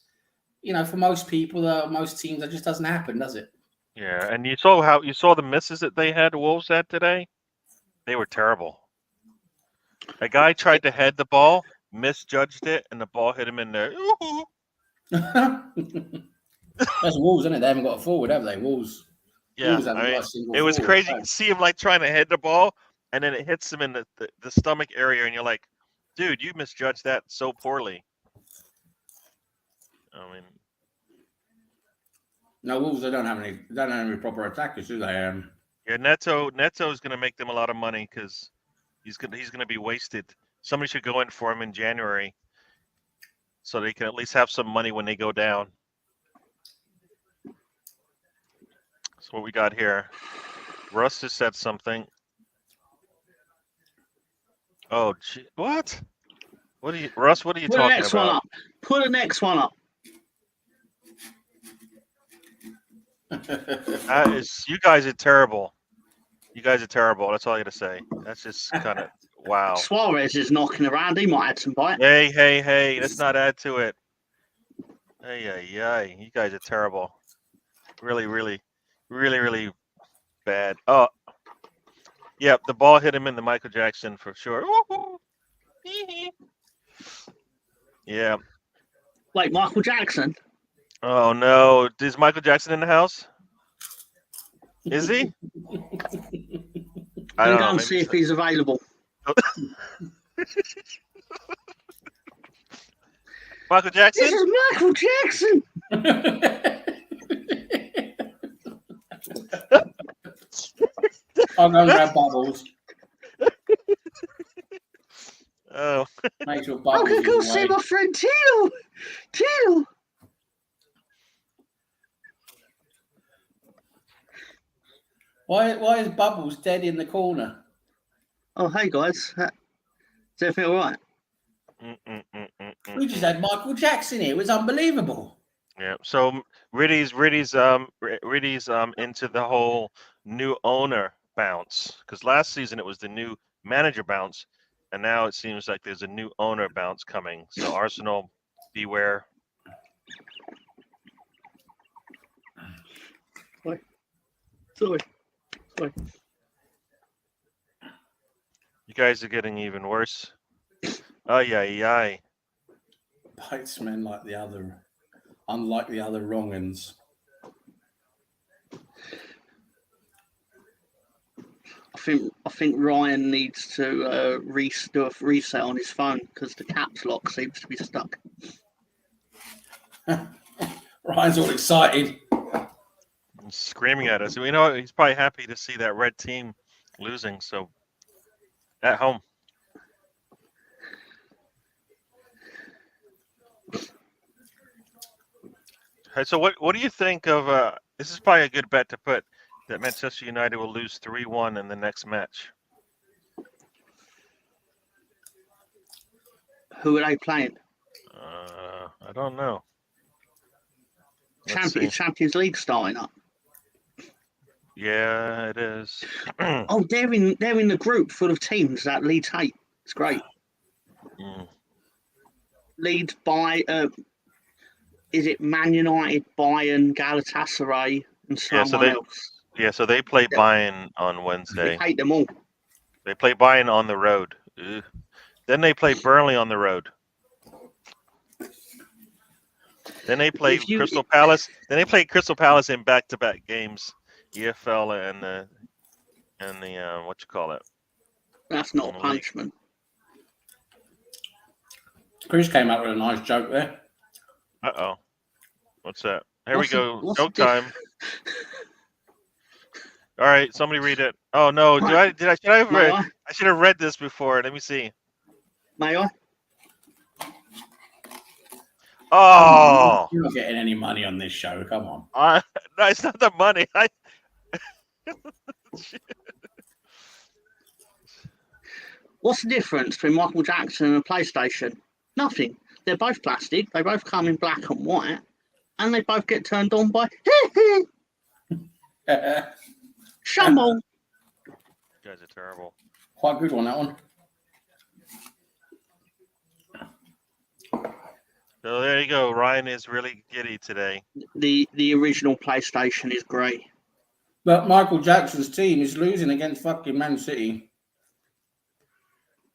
for most people, most teams, that just doesn't happen, does it? Yeah, and you saw the misses that they had. Wolves had today. They were terrible. A guy tried to head the ball, misjudged it, and the ball hit him in there. That's Wolves, isn't it? They haven't got a forward, have they? Wolves. Yeah, it was crazy. You see him like trying to head the ball, and then it hits him in the stomach area, and you're like, dude, you misjudged that so poorly. I mean, no, Wolves. They don't have any proper attackers, do they? Yeah, Neto is going to make them a lot of money because he's going to be wasted. Somebody should go in for him in January, so they can at least have some money when they go down. So what we got here? Russ has said something. Oh, gee, what? What are you, Russ? What are you Put the talking next one about? up. Put the next one up. That is, you guys are terrible. You guys are terrible. That's all I got to say. That's just kind of wow. Suarez is knocking around. He might add some bite. Hey, hey, hey! Let's not add to it. Hey, hey, hey! You guys are terrible. Really, really, really, really bad. Oh, yep. The ball hit him in the Michael Jackson for sure. Yeah. Like Michael Jackson. Oh no! Is Michael Jackson in the house? Is he? I I'm don't know. going to Maybe see if he's available. Michael Jackson. This is Michael Jackson. I'll go and grab Bubbles. Oh. Make sure I'm Bubbles going to go is see away. my friend Teal. Teal. Why is Bubbles dead in the corner? Oh, hey, guys. Is everything all right? We just had Michael Jackson here. It was unbelievable. Yeah. So Riddy's into the whole new owner bounce, because last season it was the new manager bounce, and now it seems like there's a new owner bounce coming. So Arsenal, beware. Sorry. You guys are getting even worse. Oh yeah. Bites men like the other, unlike the other wrong uns. I think Ryan needs to do a reset on his phone because the caps lock seems to be stuck. Ryan's all excited. He's screaming at us. You know, he's probably happy to see that red team losing. So at home. Hey, so what do you think of? This is probably a good bet to put that Manchester United will lose 3-1 in the next match. Who are they playing? I don't know. Champions League starting up. Yeah, it is. Oh, they're in the group full of teams that Leeds hate. It's great. Leeds by is it Man United, Bayern, Galatasaray, and someone else? Yeah, so they play Bayern on Wednesday. They hate them all. They play Bayern on the road. Ugh. Then they play Burnley on the road. Then they play Crystal Palace. Then they play Crystal Palace in back-to-back games. EFL and the what you call it? That's not a punishment. Chris came up with a nice joke there. Uh-oh. What's that? Here we go. Joke time. All right, somebody read it. Oh no, I should have read this before. Let me see. May I? Oh, you're not getting any money on this show. Come on. No, it's not the money. What's the difference between Michael Jackson and a PlayStation? Nothing. They're both plastic. They both come in black and white, and they both get turned on by Shamble. You guys are terrible. Quite good one, that one. So there you go. Ryan is really giddy today. The original PlayStation is grey. But Michael Jackson's team is losing against fucking Man City.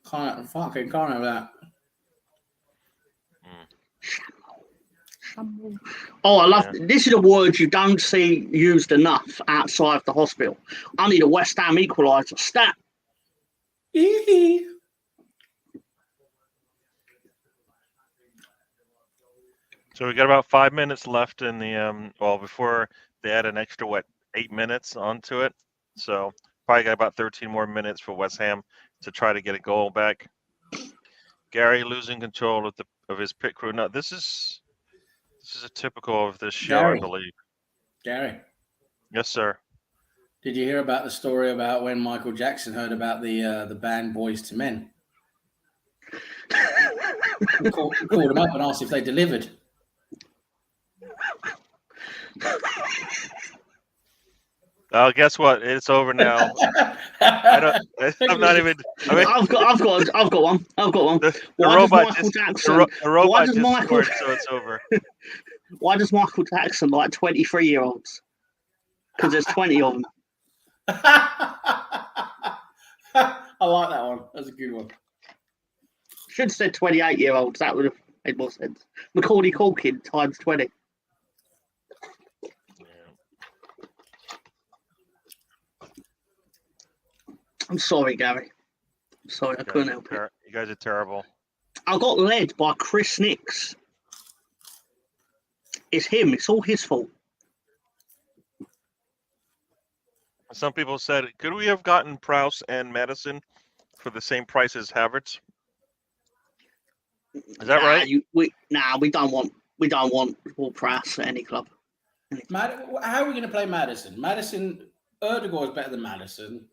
Can't have that. Oh, I love this. Is a word you don't see used enough outside the hospital. I need a West Ham equaliser. Stat. So we got about 5 minutes left in the before they add an extra 8 minutes onto it. So probably got about 13 more minutes for West Ham to try to get a goal back. Gary losing control of his pit crew. Now this is a typical of this show, Gary. I believe. Gary. Yes, sir. Did you hear about the story about when Michael Jackson heard about the band Boys to Men? He called them up and asked if they delivered. Oh, guess what? It's over now. I'm not even. I mean, I've got one. I've got one. the Why does robot Michael just Jackson? the robot why does just Michael? scored, so it's over. Why does Michael Jackson like 23-year-olds? Because there's 20 of them. I like that one. That's a good one. Should have said 28-year-olds. That would have made more sense. Macaulay Culkin times 20. I'm sorry, Gary. I'm sorry, I couldn't help it. You guys are terrible. I got led by Chris Nix. It's him. It's all his fault. Some people said, could we have gotten Prowse and Madison for the same price as Havertz? Is that right? We don't want Ward Prowse at any club. How are we going to play Madison? Erdegaard is better than Madison.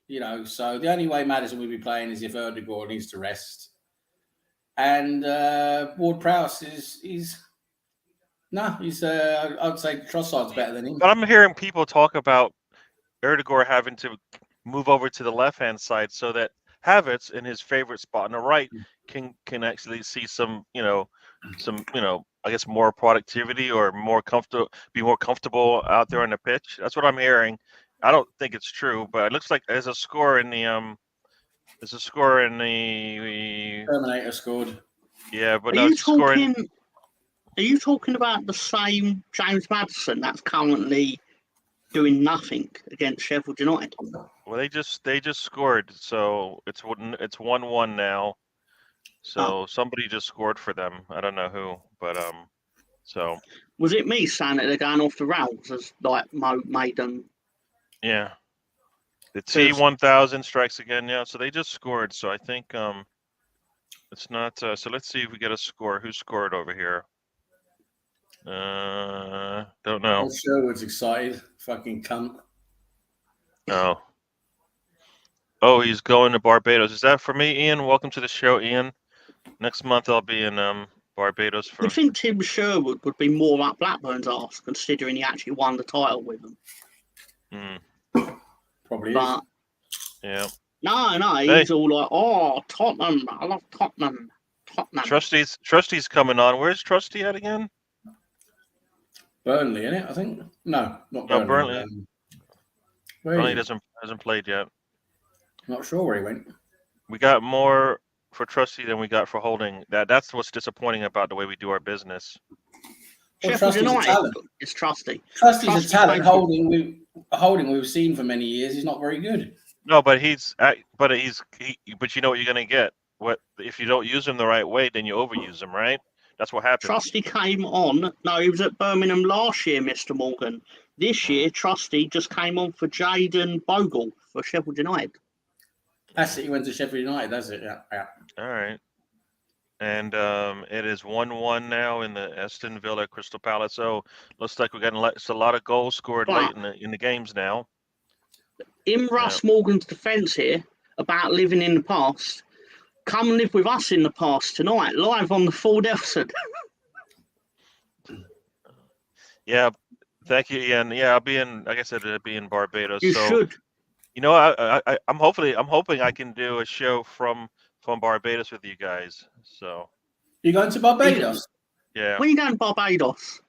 You know, so the only way Madison will be playing is if Erdegaard needs to rest. And Ward-Prowse is I'd say Trossard's better than him. But I'm hearing people talk about Erdegaard having to move over to the left-hand side so that Havertz in his favorite spot on the right can actually see some I guess more productivity or be more comfortable out there on the pitch. That's what I'm hearing. I don't think it's true, but it looks like there's a score in the Terminator scored. Yeah, but Are you talking about the same James Maddison that's currently doing nothing against Sheffield United? Well, they just scored, so it's 1-1 now. So somebody just scored for them. I don't know who, but so was it me saying that they're going off the rails as like Mo made them? Yeah, the T1000 strikes again. Yeah, so they just scored. So I think it's not. So let's see if we get a score. Who scored over here? Don't know. I'm sure was excited. Fucking cunt. Oh, he's going to Barbados. Is that for me, Ian? Welcome to the show, Ian. Next month I'll be in Barbados. I think Tim Sherwood would be more up Blackburn's arse, considering he actually won the title with them. Probably but, is. Yeah. No, he's all like, oh, Tottenham. I love Tottenham. Trusty's coming on. Where's Trusty at again? Burnley, isn't it? I think. No, not Burnley. No, Burnley. Burnley hasn't played yet. Not sure where he went. We got more for Trusty than we got for Holding. That's what's disappointing about the way we do our business. Well, Trusty's a talent. It's Trusty. Trusty's a talent. Holding we've seen for many years. He's not very good. No, but but you know what you're gonna get. What if you don't use him the right way? Then you overuse him, right? That's what happens. Trusty came on. No, he was at Birmingham last year, Mr. Morgan. This year, Trusty just came on for Jayden Bogle for Sheffield United. That's it. He went to Sheffield United. That's it. Yeah. All right. And it is 1-1 now in the Aston Villa Crystal Palace. So looks like we're getting a lot of goals scored late in the games now. In Russ Morgan's defence here about living in the past, come live with us in the past tonight, live on the full deficit. Yeah, thank you, Ian. Yeah, I'll be in. Like I said, I'll be in Barbados. You should. You know, I'm hoping I can do a show from Barbados with you guys. So you're going to Barbados? Yeah. When are you going to Barbados?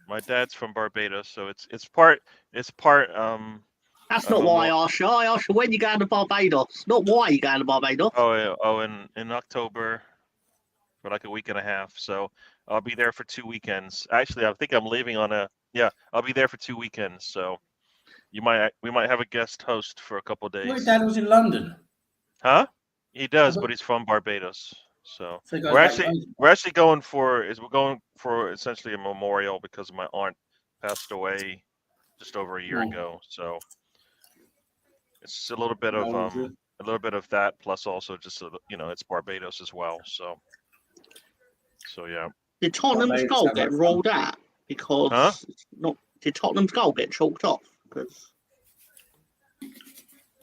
My dad's from Barbados, so it's part. That's not why I asked you. I asked you when you going to Barbados, not why you going to Barbados. In October for like a week and a half. So I'll be there for 2 weekends. Actually, I think I'm leaving on I'll be there for 2 weekends. So we might have a guest host for a couple of days. My dad was in London. Huh? He does, but he's from Barbados. So we're actually going for essentially a memorial because my aunt passed away just over a year ago. So it's a little bit of that, plus also just it's Barbados as well. So yeah. Did Tottenham's goal get rolled out because did Tottenham's goal get chalked off? Because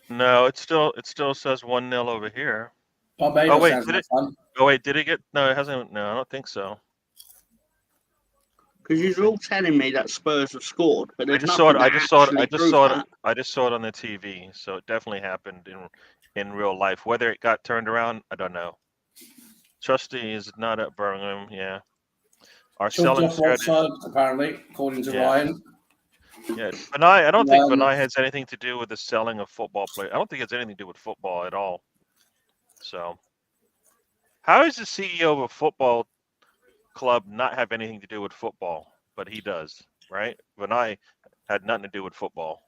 No, it still says 1-0 over here. Barbados Oh wait, has did no it? fun. Oh wait, did it get? No, it hasn't. No, I don't think so. you're all telling me that Spurs have scored, but I there's just saw nothing it. I that just saw it. actually I just proves saw it. that. I just saw it on the TV. So it definitely happened in real life. Whether it got turned around, I don't know. Trustee is not at Birmingham. Yeah. Our Chalked selling off strategy. offside, apparently, according to Yeah. Ryan. Yeah. Benai, I don't think Um, Benai has anything to do with the selling of football players. I don't think it has anything to do with football at all. So, how does the CEO of a football club not have anything to do with football? But he does, right? Benai had nothing to do with football.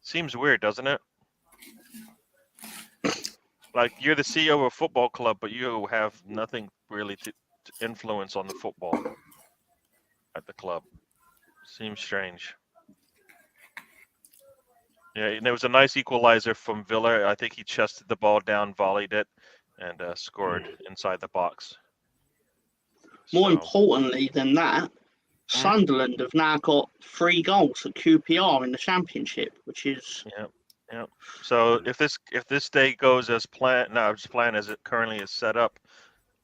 Seems weird, doesn't it? Like you're the CEO of a football club, but you have nothing really to influence on the football at the club. Seems strange. Yeah, and there was a nice equalizer from Villa. I think he chested the ball down, volleyed it, and scored inside the box. More So, importantly than that, Sunderland have now got 3 goals at QPR in the Championship, which is yeah. So if this day goes as planned, as it currently is set up,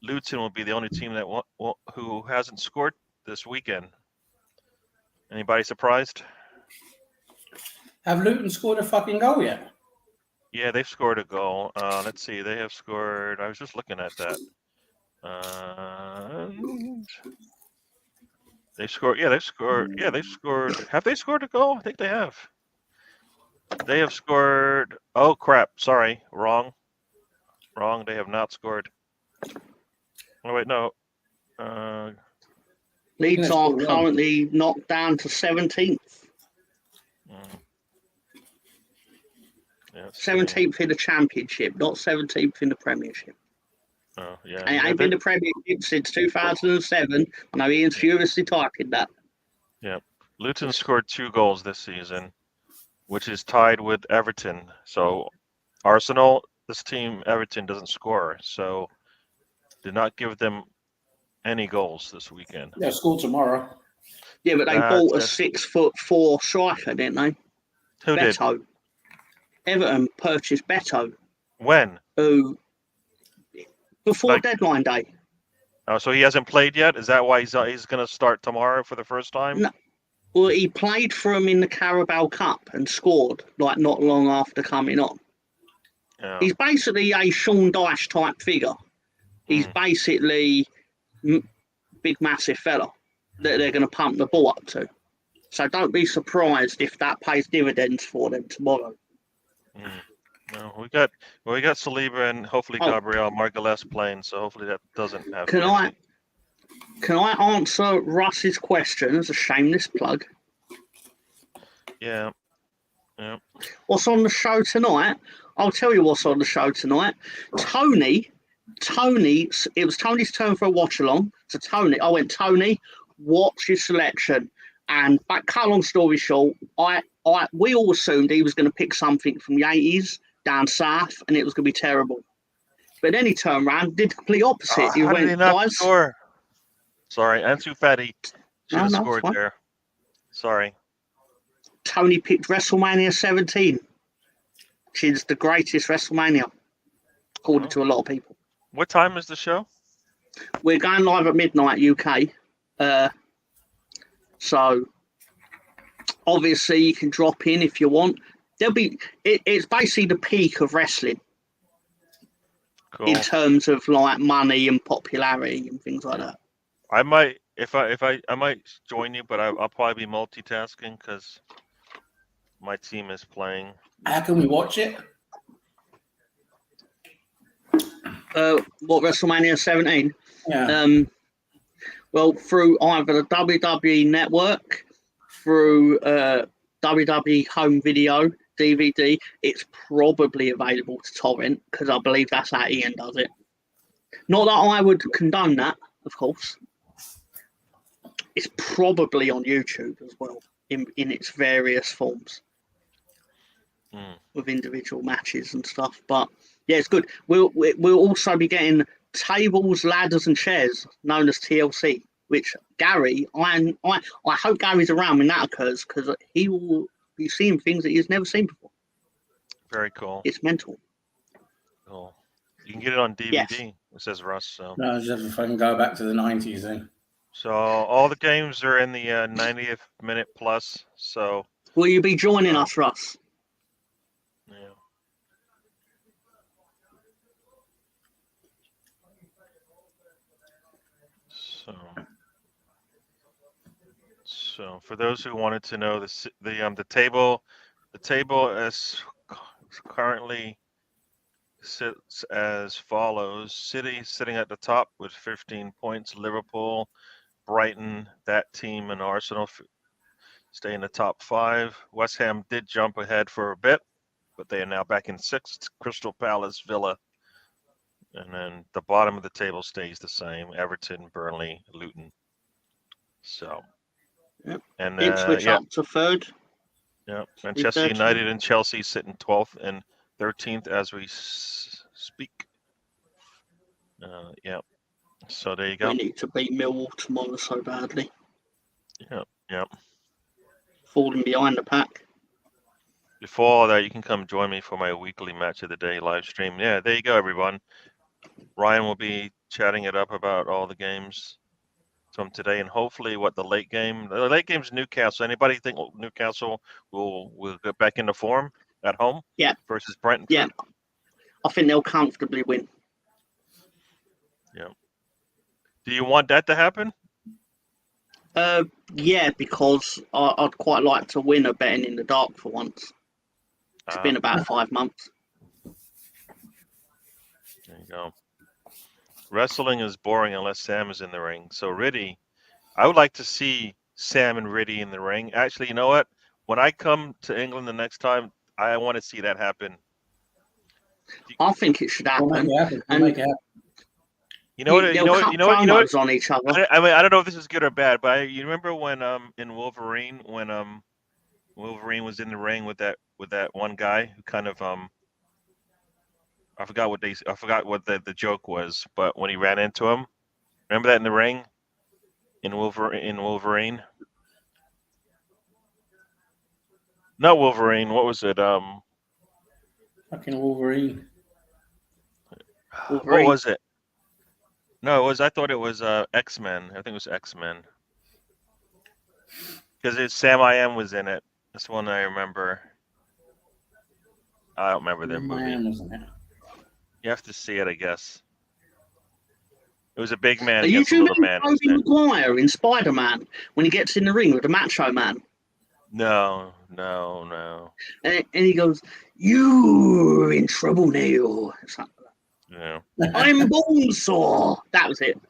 Luton will be the only team that who hasn't scored this weekend. Anybody surprised? have Luton scored a fucking goal yet? Yeah, they've scored a goal. Let's see. They have scored. I was just looking at that. They scored. Yeah, they've scored. Yeah, they've scored. Have they scored a goal? I think they have. They have scored. Oh crap! Sorry, wrong. They have not scored. Oh wait, no. Leeds Yes, are well, currently knocked down to 17th. Yeah, 17th in the Championship, not 17th in the Premiership. oh yeah. And it Yeah, ain't been the Premiership since 2007. I know Ian's furiously typing that. yeah. Luton scored 2 goals this season, which is tied with Everton. So Arsenal, this team, Everton doesn't score, so did not give them any goals this weekend. They'll score tomorrow. Yeah, but they bought a Yes. 6'4" striker, didn't they? Who did? Beto. Everton purchased Beto, When? who before Like- deadline day. Oh, so he hasn't played yet? Is that why he's going to start tomorrow for the first time? No. Well, he played for him in the Carabao Cup and scored like not long after coming on. Yeah. He's basically a Sean Dyche type figure. He's basically big, massive fella that they're going to pump the ball up to. So don't be surprised if that pays dividends for them tomorrow. No, we got Saliba and hopefully Oh. Gabriel Margalès playing, so hopefully that doesn't have. Can I answer Russ's question as a shameless plug? Yeah. What's on the show tonight? I'll tell you what's on the show tonight. Tony, it was Tony's turn for a watch along. So I went, Tony, what's your selection? And cut a long story short, we all assumed he was going to pick something from the 80s down south, and it was going to be terrible. But then he turned around, did the complete opposite. He How did he went, not guys. score? Sorry, Ansu Fati should have No, scored fine. there. Sorry. Tony picked WrestleMania 17, which is the greatest WrestleMania, according to a lot of people. What time is the show? We're going live at midnight UK. So obviously you can drop in if you want. It's basically the peak of wrestling Cool. in terms of like money and popularity and things like that. I might I might join you, but I'll probably be multitasking because my team is playing. How can we watch it? What, WrestleMania 17? Yeah. Well, through either the WWE Network, through WWE Home Video, DVD, it's probably available to torrent because I believe that's how Ian does it. Not that I would condone that, of course. It's probably on YouTube as well in its various forms with individual matches and stuff. But yeah, it's good. We'll also be getting tables, ladders, and chairs known as TLC, which Gary, I hope Gary's around when that occurs because he will You're seeing things that you've never seen before. Very cool. It's mental. Cool. You can get it on DVD. Yes. It says Russ. So. No, just have to fucking go back to the 90s then. So all the games are in the 90th minute plus. So. Will you be joining us, Russ? Yeah. So for those who wanted to know, the table is currently sits as follows: City sitting at the top with 15 points. Liverpool, Brighton, that team, and Arsenal stay in the top 5. West Ham did jump ahead for a bit, but they are now back in 6th. Crystal Palace, Villa, and then the bottom of the table stays the same: Everton, Burnley, Luton. So, yep. And Ipswich up to 3rd. Yeah, Manchester United and Chelsea sitting 12th and 13th as we speak. Yeah. So there you go. We need to beat Millwall tomorrow so badly. Yeah. Falling behind the pack. Before all that, you can come join me for my weekly Match of the Day live stream. Yeah, there you go, everyone. Ryan will be chatting it up about all the games from today, and hopefully the late game's Newcastle. Anybody think Newcastle will get back into form at home? Yeah. Versus Brentford? Yeah. I think they'll comfortably win. Yeah. Do you want that to happen? Yeah, because I'd quite like to win a betting in the dark for once. It's been about 5 months. There you go. Wrestling is boring unless Sam is in the ring. So Riddy, I would like to see Sam and Riddy in the ring. Actually, you know what? When I come to England the next time, I want to see that happen. I think it should happen. We'll make it happen. You know what? On each other. I mean, I don't know if this is good or bad, but you remember when in Wolverine when Wolverine was in the ring with that one guy who kind of I forgot what the joke was, but when he ran into him, remember that in the ring in Wolverine? Not Wolverine. What was it? Fucking Wolverine. What was it? No, I thought it was X-Men. I think it was X-Men. Because Sam I Am was in it. That's one I remember. I don't remember that movie. You have to see it, I guess. It was a big man against a little man. Tobey Maguire in Spider-Man when he gets in the ring with the Macho Man? No. And he goes, "You're in trouble, Neil." Yeah. I'm Bonesaw. That was it.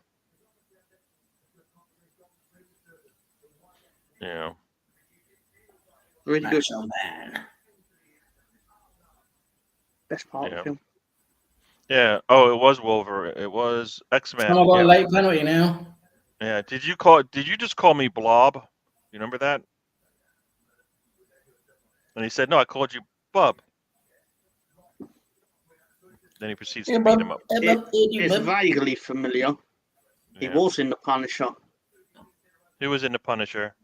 Yeah. Really good. Macho Man. Best part of the film. Yeah. Oh, it was Wolverine. It was X-Men. Someone got a late penalty now. Yeah. Did you just call me Blob? You remember that? And he said, "No, I called you Bub." Then he proceeds to beat him up. It's vaguely familiar. He was in The Punisher. He was in The Punisher.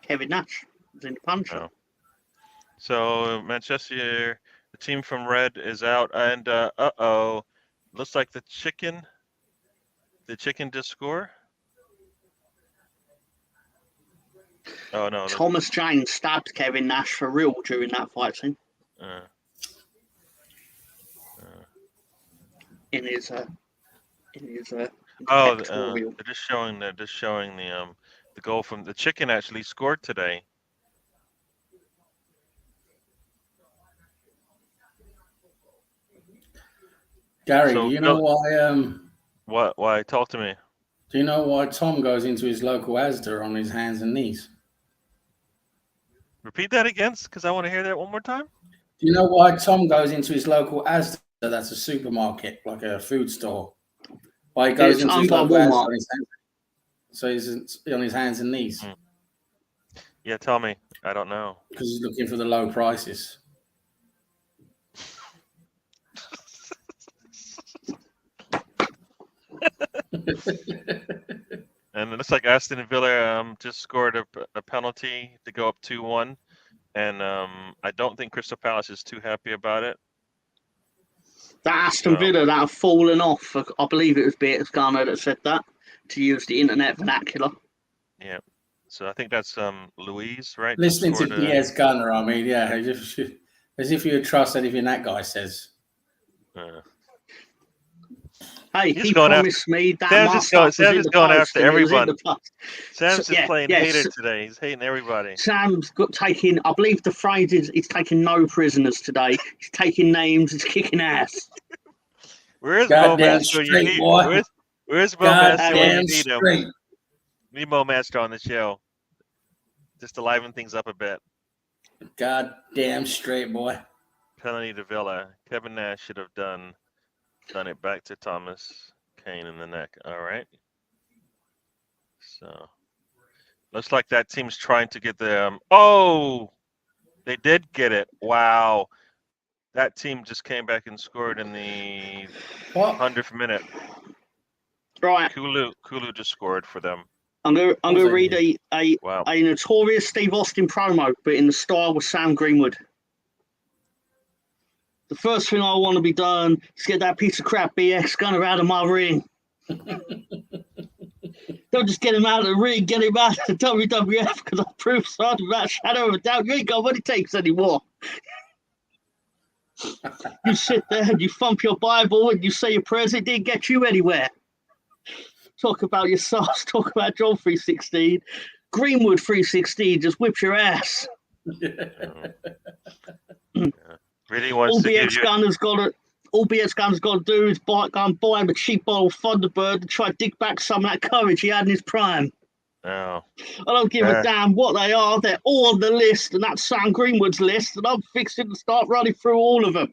Kevin Nash was in The Punisher. Oh. So Manchester, the team from Red is out, and looks like the chicken did score. Oh no! Thomas Jane stabbed Kevin Nash for real during that fight scene. In his they're just showing the goal from the chicken actually scored today. Gary, do you know why? Why? Talk to me. Do you know why Tom goes into his local Asda on his hands and knees? Repeat that again, because I want to hear that one more time. Do you know why Tom goes into his local Asda? That's a supermarket, like a food store. Why he goes into his local Asda on his hands, so he's on his hands and knees. Yeah, tell me. I don't know. Because he's looking for the low prices. And it looks like Aston Villa just scored a penalty to go up 2-1. and I don't think Crystal Palace is too happy about it. That Aston Villa that have fallen off. I believe it was Beatrice Garner that said that, to use the internet vernacular. Yeah. So I think that's Louise, right? Listening to BS Gunner, I mean, yeah, as if you would trust anything that guy says. Hey, he promised me that Sam's just going after everyone. Sam's just playing hater today. He's hating everybody. Sam's taking, I believe the phrase is, he's taking no prisoners today. He's taking names. He's kicking ass. Where's Mo Master? Where's Mo Master when you need him? We need Mo Master on the show, just to liven things up a bit. Goddamn straight, boy. Penalty to Villa. Kevin Nash should have done it back to Thomas Kane in the neck. All right. So looks like that team's trying to get the they did get it. Wow. That team just came back and scored in the 100th minute. Right. Kulu just scored for them. I'm gonna read a notorious Steve Austin promo, but in the style with Sam Greenwood. The first thing I want to be done is get that piece of crap BX Gunner out of my ring. Don't just get him out of the ring, get him out of the WWF, because I proved something without a shadow of a doubt. You ain't got what it takes anymore. You sit there and you thump your Bible and you say your prayers, it didn't get you anywhere. Talk about your sauce, talk about John 316. Greenwood 316 just whips your ass. Really wants all to BX Gunner's got to do is go and buy him a cheap bottle of Thunderbird and try to dig back some of that courage he had in his prime. Oh. I don't give a damn what they are. They're all on the list, and that's Sam Greenwood's list, and I'm fixing to start running through all of them.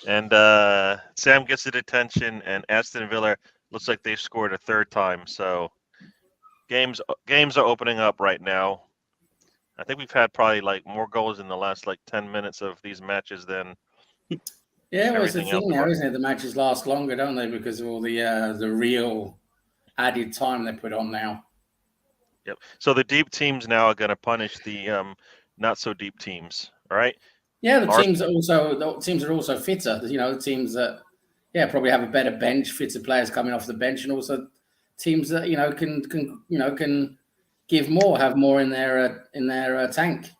And Sam gets the detention, and Aston Villa looks like they've scored a third time. So games are opening up right now. I think we've had probably like more goals in the last like 10 minutes of these matches than. Yeah, well, it's the thing now, isn't it? The matches last longer, don't they? Because of all the real added time they put on now. Yep. So the deep teams now are going to punish the not so deep teams, right? Yeah, the teams are also fitter. You know, the teams that probably have a better bench, fitter players coming off the bench, and also teams that can give more, have more in their tank.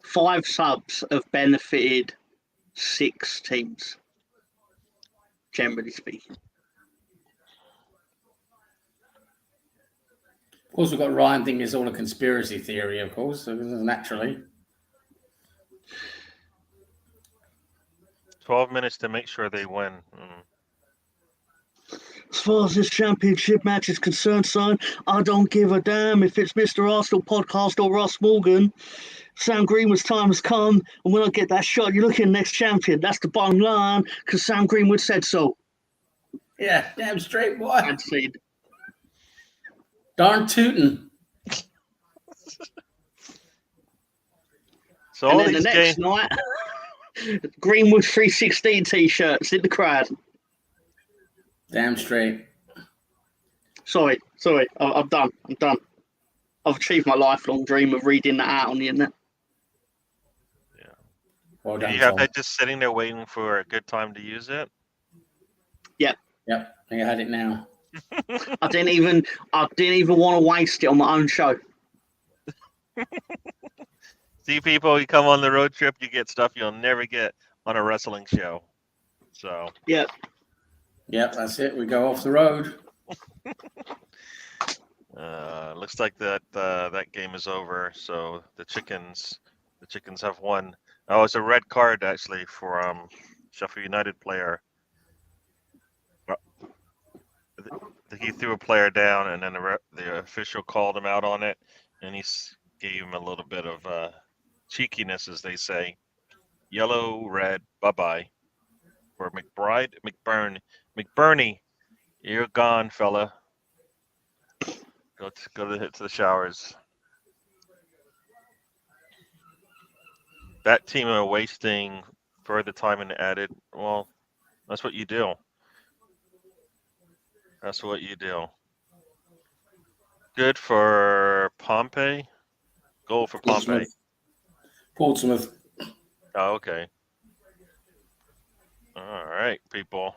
5 subs have benefited 6 teams, generally speaking. Of course, we've got Ryan thinking it's all a conspiracy theory, of course, so naturally. 12 minutes to make sure they win. As far as this championship match is concerned, son, I don't give a damn if it's Mr. Arsenal podcast or Ross Morgan. Sam Greenwood's time has come, and when I get that shot, you're looking at the next champion. That's the bottom line, because Sam Greenwood said so. Yeah, damn straight, boy. Concede. Darn tootin'. So and all then these the next night, Greenwood 316 t-shirts in the crowd. Damn straight. Sorry. I'm done. I've achieved my lifelong dream of reading that out on the internet. Yeah. Well done, you have Tom. that just sitting there waiting for a good time to use it? Yep. I think I had it now. I didn't even want to waste it on my own show. See, people, you come on the road trip, you get stuff you'll never get on a wrestling show. So. Yep. Yep, that's it. We go off the road. Looks like that game is over. So the chickens have won. Oh, it's a red card actually for Sheffield United player. He threw a player down, and then the official called him out on it, and he gave him a little bit of cheekiness, as they say. Yellow, red, bye-bye. For McBurney, you're gone, fella. Go to the showers. That team are wasting further time and added. Well, that's what you do. That's what you do. Good for Pompey. Goal for Pompey. Portsmouth. Oh, okay. All right, people.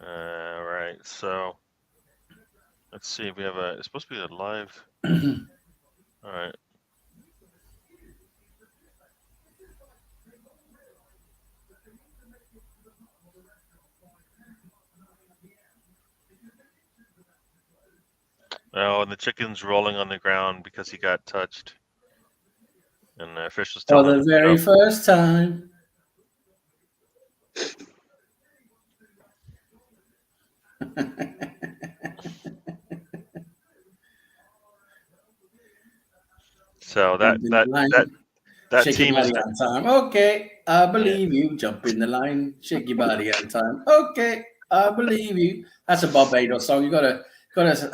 All right, so let's see if we have it's supposed to be a live. All right. Oh, and the chicken's rolling on the ground because he got touched. And the officials For telling him the to very get up. first time. So that Shake your team is body on time. Okay, I believe you. Jump in the line. Shake your body on time. Okay, I believe you. That's a Barbados song. You got a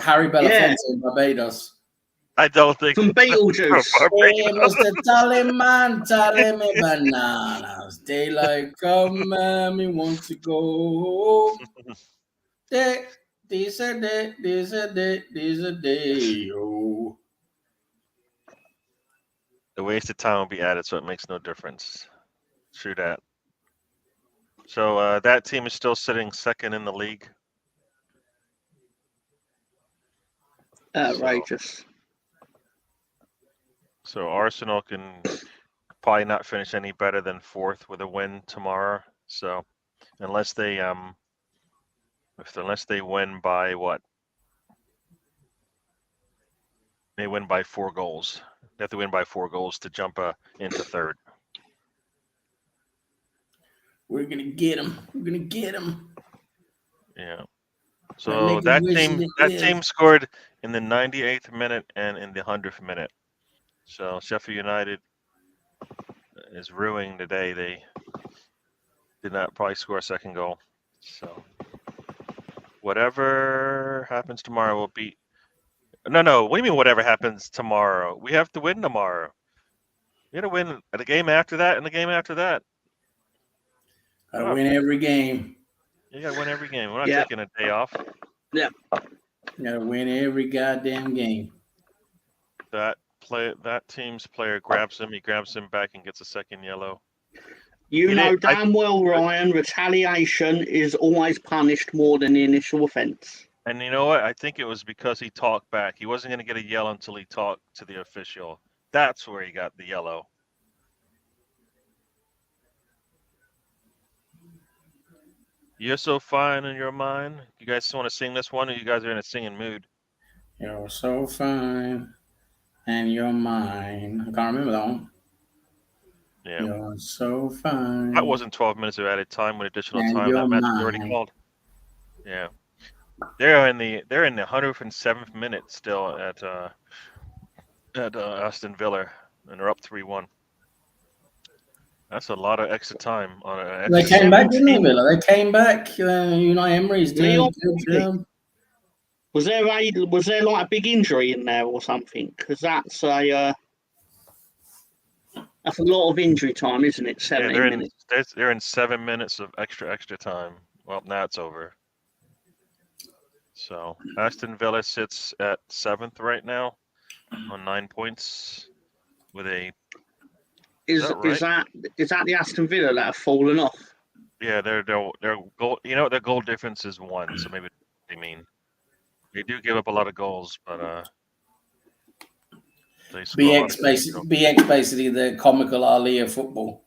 Harry Belafonte in Barbados. I don't think Some Beetlejuice. Hey, Mr. Tallyman, tally me bananas. Daylight come, me want to go home. This a day, oh. the wasted time will be added, so it makes no difference. True that. So that team is still sitting second in the league. Outrageous. So Arsenal can probably not finish any better than fourth with a win tomorrow. So unless they win by what? They win by 4 goals. They have to win by 4 goals to jump into third. We're gonna get him. We're gonna get him. Yeah. So that team scored in the 98th minute and in the 100th minute. So Sheffield United is ruining the day. They did not probably score a second goal. So whatever happens tomorrow will beat. No. What do you mean whatever happens tomorrow? We have to win tomorrow. We got to win the game after that and the game after that. Gotta win every game. You got to win every game. We're not taking a day off. Yeah. Gotta win every goddamn game. That team's player grabs him. He grabs him back and gets a second yellow. You know damn well, Ryan, retaliation is always punished more than the initial offence. And you know what? I think it was because he talked back. He wasn't going to get a yellow until he talked to the official. That's where he got the yellow. You're so fine in your mind. You guys want to sing this one, or you guys are in a singing mood? You're so fine, and you're mine. I can't remember that one. Yeah. You're so fine. That wasn't 12 minutes of added time with additional and time. That match was mine. already called. Yeah. They're in the 107th minute still at Aston Villa, and they're up 3-1. That's a lot of extra time on an. They came back, didn't they, Villa? They came back. Unai Emery's doing a good job. Was there like a big injury in there or something? Because that's a lot of injury time, isn't it? 17 minutes. They're in 7 minutes of extra time. Well, now it's over. So Aston Villa sits at 7th right now on 9 points with a. Is that the Aston Villa that have fallen off? Yeah, their goal. You know, their goal difference is 1. So maybe they mean they do give up a lot of goals, but they score BX basically the comical Ali of football.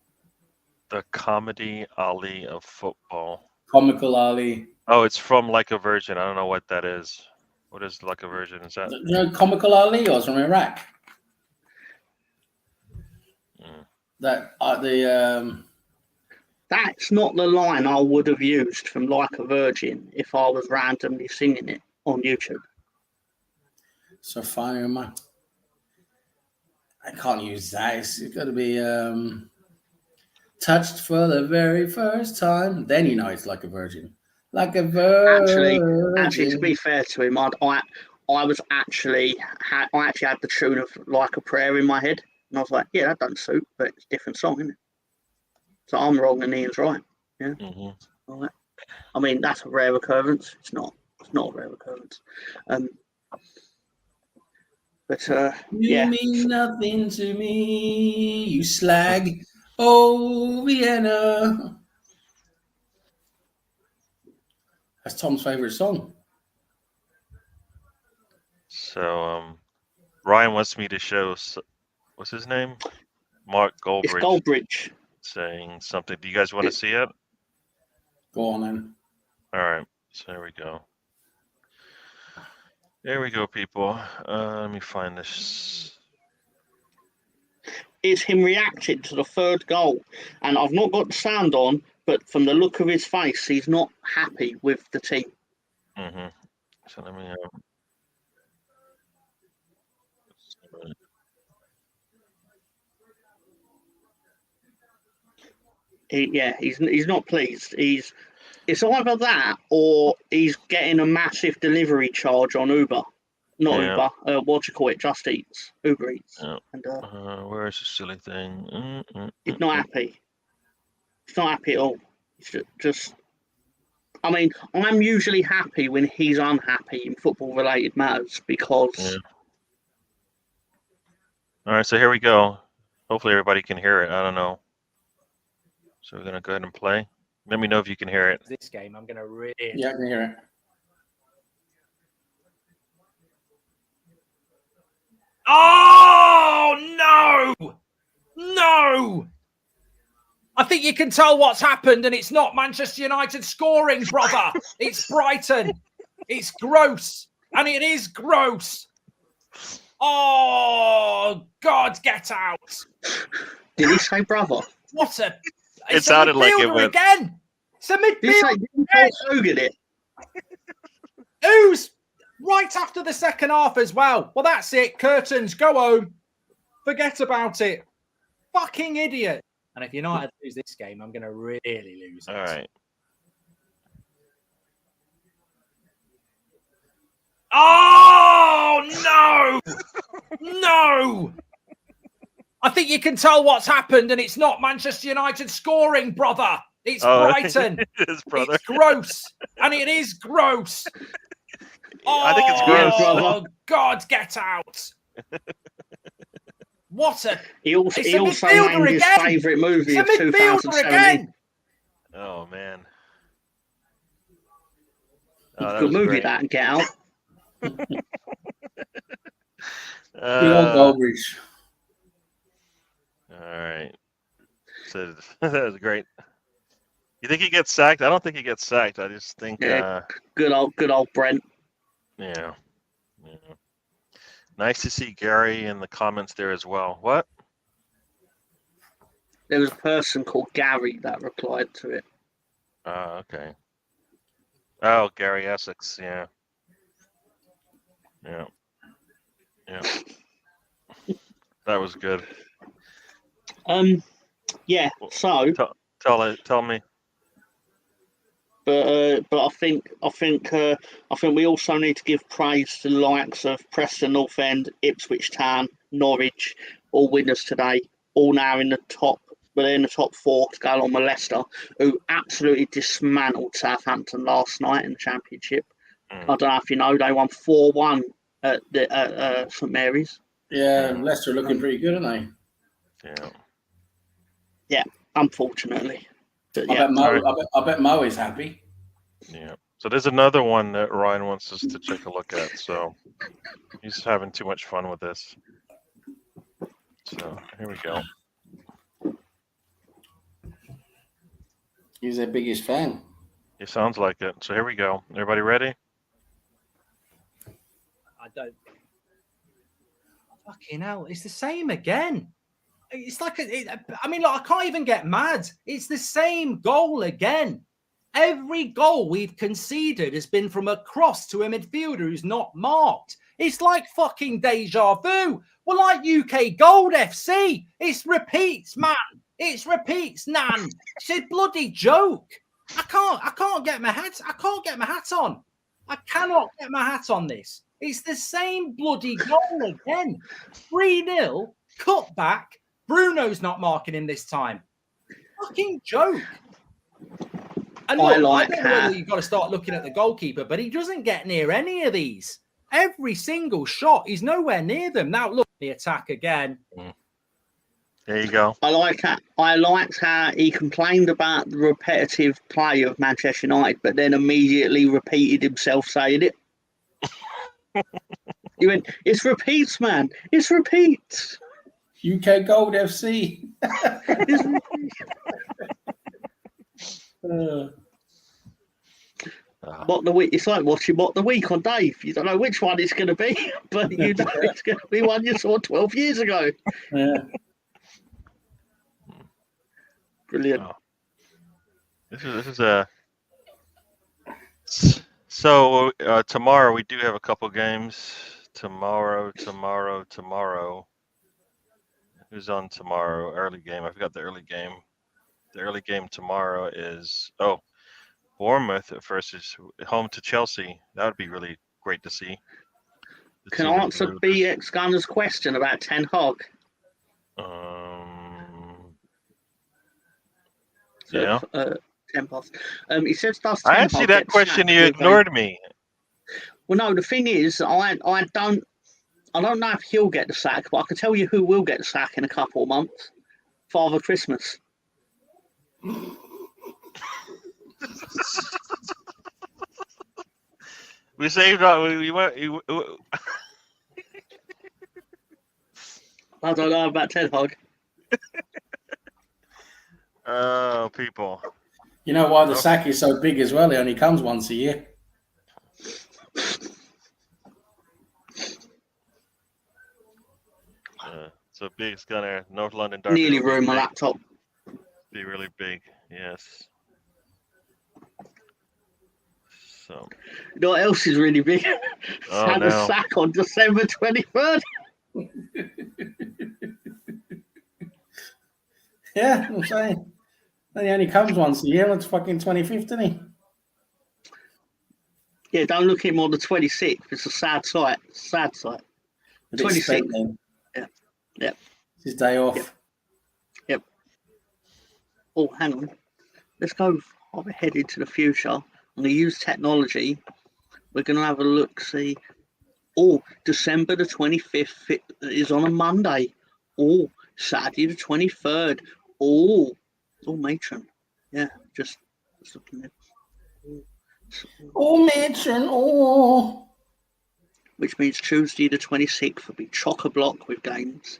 The comedy Ali of football. Comical Ali. Oh, it's from Like a Virgin. I don't know what that is. What is Like a Virgin? Is that? You know, Comical Ali was from Iraq. That's not the line I would have used from Like a Virgin if I was randomly singing it on YouTube. So fine, man. I can't use that. It's got to be touched for the very first time. Then you know it's Like a Virgin. Like a virgin. Actually, to be fair to him, I actually had the tune of Like a Prayer in my head, and I was like, yeah, that doesn't suit, but it's a different song, isn't it? So I'm wrong and Ian's right. Yeah. Mm-hmm. All right. I mean, that's a rare occurrence. It's not a rare occurrence. But You mean nothing to me, you slag. Oh, Vienna. That's Tom's favorite song. So, Ryan wants me to show, what's his name? Mark Goldbridge. It's Goldbridge. Saying something. Do you guys want to see it? Go on then. All right. So there we go. There we go, people. Let me find this. It's him reacting to the third goal. And I've not got the sound on, but from the look of his face, he's not happy with the team. Mm-hmm. So let me... he's not pleased. It's either that or he's getting a massive delivery charge on Uber. Not Uber. What do you call it? Just Eats. Uber Eats. Yeah. And where is the silly thing? He's not happy. He's not happy at all. He's just. I mean, I'm usually happy when he's unhappy in football-related matters because. Yeah. All right, so here we go. Hopefully everybody can hear it. I don't know. So we're gonna go ahead and play. Let me know if you can hear it. This game, I'm gonna really. Yeah, I can hear it. Oh no! No! I think you can tell what's happened, and it's not Manchester United scoring, brother. It's Brighton. It's gross, and it is gross. Oh God, get out! Did he say brother? What a! It sounded like it went again. It's a midfielder. Did it? Who's right after the second half as well? Well, that's it. Curtains, go home. Forget about it. Fucking idiot. And if United lose this game, I'm going to really lose it. All right. Oh, no! No! I think you can tell what's happened, and it's not Manchester United scoring, brother. It's Brighton. It is, brother. It's gross, and it is gross. I think it's gross. Oh, God, get out. What a... He also named his favourite movie of 2017. Oh, man. Good movie, great. That, and Get Out. Good old Goldbridge. All right. So that was great. You think he gets sacked? I don't think he gets sacked. I just think good old Brent. Yeah. Nice to see Gary in the comments there as well. What? There was a person called Gary that replied to it. Okay. Oh, Gary Essex, yeah. Yeah. That was good. Yeah. So tell me. But I think we also need to give praise to the likes of Preston North End, Ipswich Town, Norwich, all winners today, all now in the top. But they're in the top four to go along with Leicester, who absolutely dismantled Southampton last night in the Championship. I don't know if you know, they won 4-1 at St Mary's. Yeah, Leicester are looking pretty good, aren't they? Yeah. Yeah, unfortunately. But, yeah. I bet Mo is happy. Yeah. So there's another one that Ryan wants us to take a look at. So he's having too much fun with this. So here we go. He's their biggest fan. He sounds like it. So here we go. Everybody ready? I don't. Fucking hell! It's the same again. It's like I can't even get mad. It's the same goal again. Every goal we've conceded has been from a cross to a midfielder who's not marked. It's like fucking deja vu. We're like UK Gold FC. It's repeats, man. It's repeats, Nan. It's a bloody joke. I can't get my hat. I can't get my hat on. I cannot get my hat on this. It's the same bloody goal again. 3-0, cut back. Bruno's not marking him this time. Fucking joke. And look, I like don't know how- whether you've got to start looking at the goalkeeper, but he doesn't get near any of these. Every single shot, he's nowhere near them. Now, look, the attack again. There you go. I liked how he complained about the repetitive play of Manchester United, but then immediately repeated himself saying it. He went, "It's repeats, man. It's repeats." UK Gold FC. It's repeats. What the week? It's like watching What the Week on Dave. You don't know which one it's going to be, but you know it's going to be one you saw 12 years ago. Yeah. Brilliant. Oh. This is a. So tomorrow we do have a couple games. Tomorrow. Who's on tomorrow? Early game. I forgot the early game. The early game tomorrow is Bournemouth versus home to Chelsea. That would be really great to see. Can I answer BX Gunner's question about Ten Hag? Yeah. 10 past. He says, "Does I Ten asked you Hag that get question. sacked You with a-" ignored me. Well, no. The thing is, I don't know if he'll get the sack, but I can tell you who will get the sack in a couple of months. Father Christmas. We saved. We went. I don't know about Ten Hag. Oh, people. You know why the sack is so big as well? It only comes once a year. So big Gunner, North London Derby. Nearly will be ruined my big. laptop. Be really big. Yes. So. You know what else is really big? Oh, Had a no. sack on December 23rd. Yeah, I'm saying. And he only comes once a year. It's fucking 25th, isn't he? Yeah, don't look at him on the 26th. It's a sad sight. Sad sight. A bit 26th. spent then. Yeah. It's his day off. Yep. Oh, hang on. Let's go ahead into the future. I'm going to use technology. We're going to have a look, see. Oh, December the 25th is on a Monday. Oh, Saturday the 23rd. Oh, matron. Yeah, just looking at. Oh, matron. Oh. Which means Tuesday the 26th will be chock-a-block with games.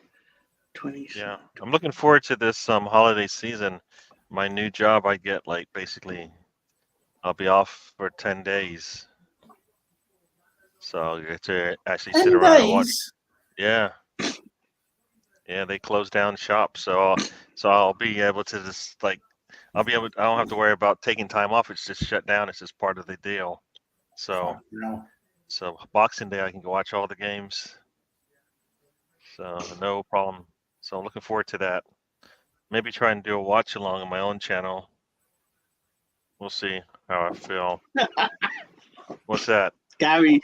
26th. Yeah, I'm looking forward to this holiday season. My new job, I get like basically, I'll be off for 10 days, so I'll get to actually sit around and watch. Yeah, they close down shop, so I'll be able to just like I don't have to worry about taking time off. It's just shut down. It's just part of the deal. So Boxing Day I can go watch all the games. So no problem. So I'm looking forward to that. Maybe try and do a watch along on my own channel. We'll see how I feel. What's that? Gary,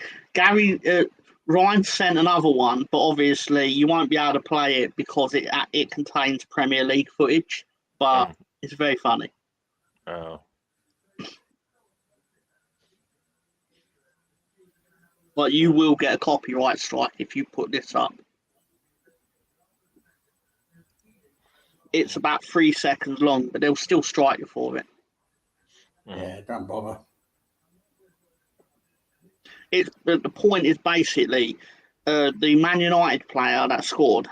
Ryan sent another one, but obviously you won't be able to play it because it contains Premier League footage. But it's very funny. Oh. But you will get a copyright strike if you put this up. It's about 3 seconds long, but they'll still strike you for it. Yeah, don't bother. The point is basically the Man United player that scored,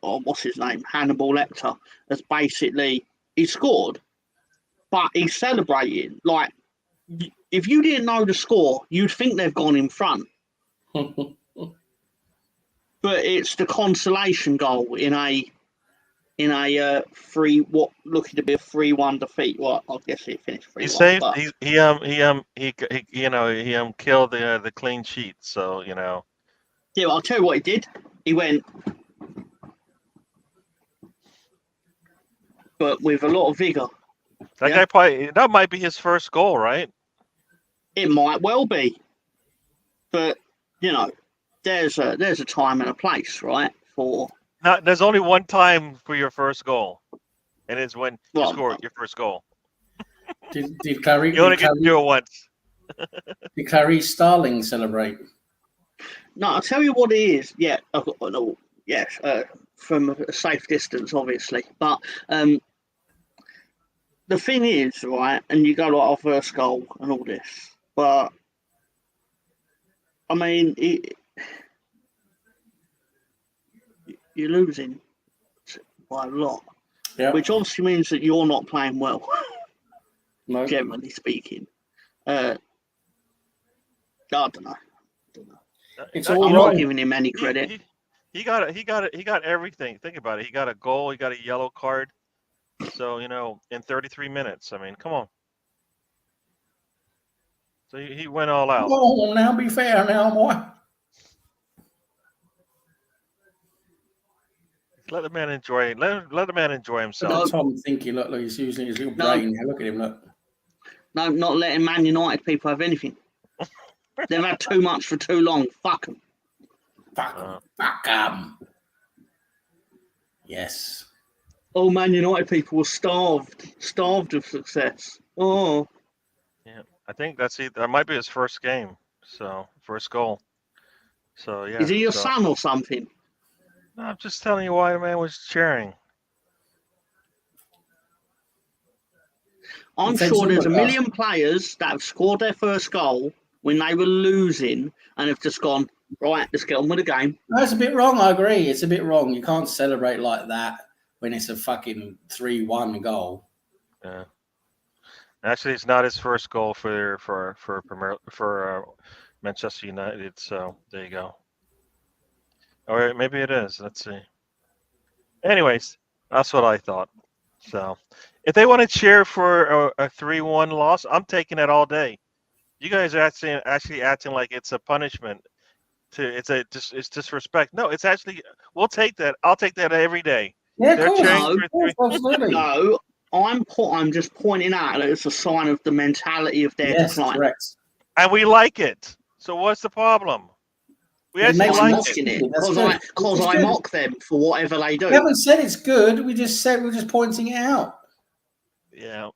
what's his name, Hannibal Lecter, has basically he scored, but he's celebrating like if you didn't know the score, you'd think they've gone in front. But it's the consolation goal in a 3-1 defeat. Well, I guess it finished 3-1. He saved. He killed the clean sheet. So Yeah, well, I'll tell you what he did. He went, but with a lot of vigor. That guy that might be his first goal, right? It might well be, but there's a time and a place, right? There's only one time for your first goal, and it's when you score your first goal. Did Clarice, You only get to do it once. did Clarice Starling celebrate? No, I'll tell you what it is. Yeah, I've got no, yes, from a safe distance, obviously. But the thing is, right, and you go like our first goal and all this, but I mean, you're losing by a lot, which obviously means that you're not playing well, generally speaking. I don't know. It's I'm all not right. giving him any credit. He got everything. Think about it. He got a goal. He got a yellow card. So in 33 minutes. I mean, come on. So he went all out. Oh, now be fair, now, boy. Let the man enjoy. Let the man enjoy himself. Look at Tom thinking. Look, he's using his little brain. Look at him. Look. No, not letting Man United people have anything. They've had too much for too long. Fuck them. Fuck them. Yes. Oh, Man United people were starved of success. Oh. Yeah, I think that might be his first game. So first goal. So yeah. Is he your son or something? I'm just telling you why the man was cheering. I'm sure there's a million players that have scored their first goal when they were losing and have just gone, right, let's get on with the game. That's a bit wrong. I agree. It's a bit wrong. You can't celebrate like that when it's a fucking 3-1 goal. Yeah. Actually, it's not his first goal for Manchester United. So there you go. Or maybe it is. Let's see. Anyways, that's what I thought. So if they want to cheer for a 3-1 loss, I'm taking it all day. You guys are actually acting like it's a punishment. It's disrespect. No, it's actually, we'll take that. I'll take that every day. Yeah, They're cheering No, I'm just pointing out that it's a sign of the mentality of their decline. Correct. And we like it. So what's the problem? We actually like it. Because I mock them for whatever they do. We haven't said it's good. We just said we're just pointing it out. Yeah.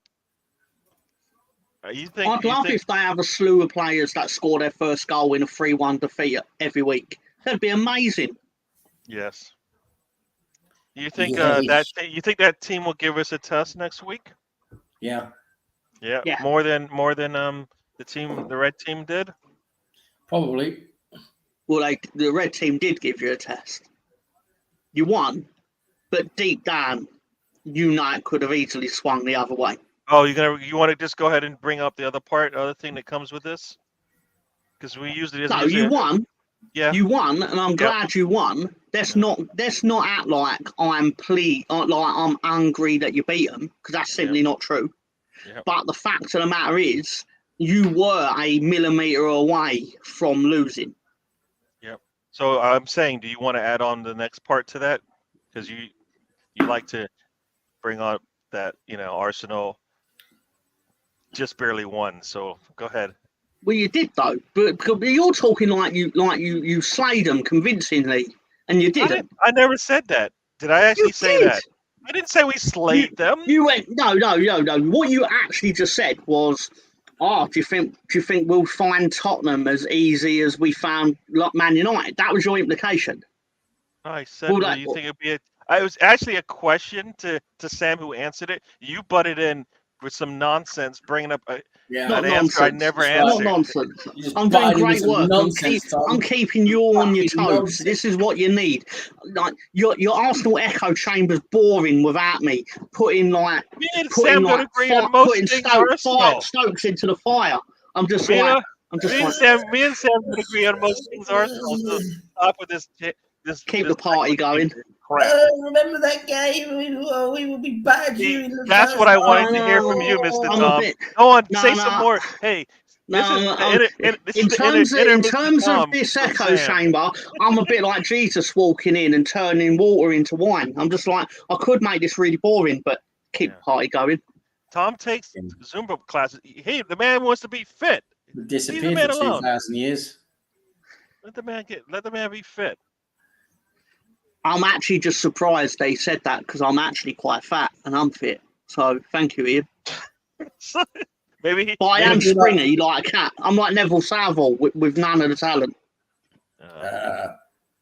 I'd love if they have a slew of players that score their first goal in a 3-1 defeat every week. That'd be amazing. Yes. You think that team will give us a test next week? Yeah. Yeah. More than the red team did? Probably. Well, the red team did give you a test. You won, but deep down, United could have easily swung the other way. Oh, you want to just go ahead and bring up the other thing that comes with this? Because we usually you won. Yeah, you won, and I'm glad you won. Let's not act like I'm angry that you beat them, because that's simply not true. Yep. But the fact of the matter is, you were a millimetre away from losing. Yep. So I'm saying, do you want to add on the next part to that? Because you like to bring up that Arsenal just barely won. So go ahead. Well, you did though, but you're talking like you slayed them convincingly, and you didn't. I never said that. Did I actually say that? I didn't say we slayed them. You went no. What you actually just said was, do you think we'll find Tottenham as easy as we found Man United? That was your implication. I said, do you think it'd be it was actually a question to Sam, who answered it. You butted in with some nonsense, bringing up an answer I never answered. Not nonsense. I'm doing great work. I'm keeping you on your toes. This is what you need. Like your Arsenal echo chamber's boring without me putting Stokes into the fire. I'm just me and Sam would agree on most things. Arsenal. So stop with this. Keep the party going. Remember that game? We will be bad. That's what I wanted to hear from you, Mr. Tom. Go on, say some more. Hey, in terms of this echo chamber, I'm a bit like Jesus walking in and turning water into wine. I'm just like, I could make this really boring, but keep the party going. Tom takes Zumba classes. Hey, the man wants to be fit. Disappeared for 2,000 years. Let the man be fit. I'm actually just surprised they said that, because I'm actually quite fat and I'm fit. So thank you, Ian. Maybe. But I Yeah, am do that. springy like a cat. I'm like Neville Southall with none of the talent.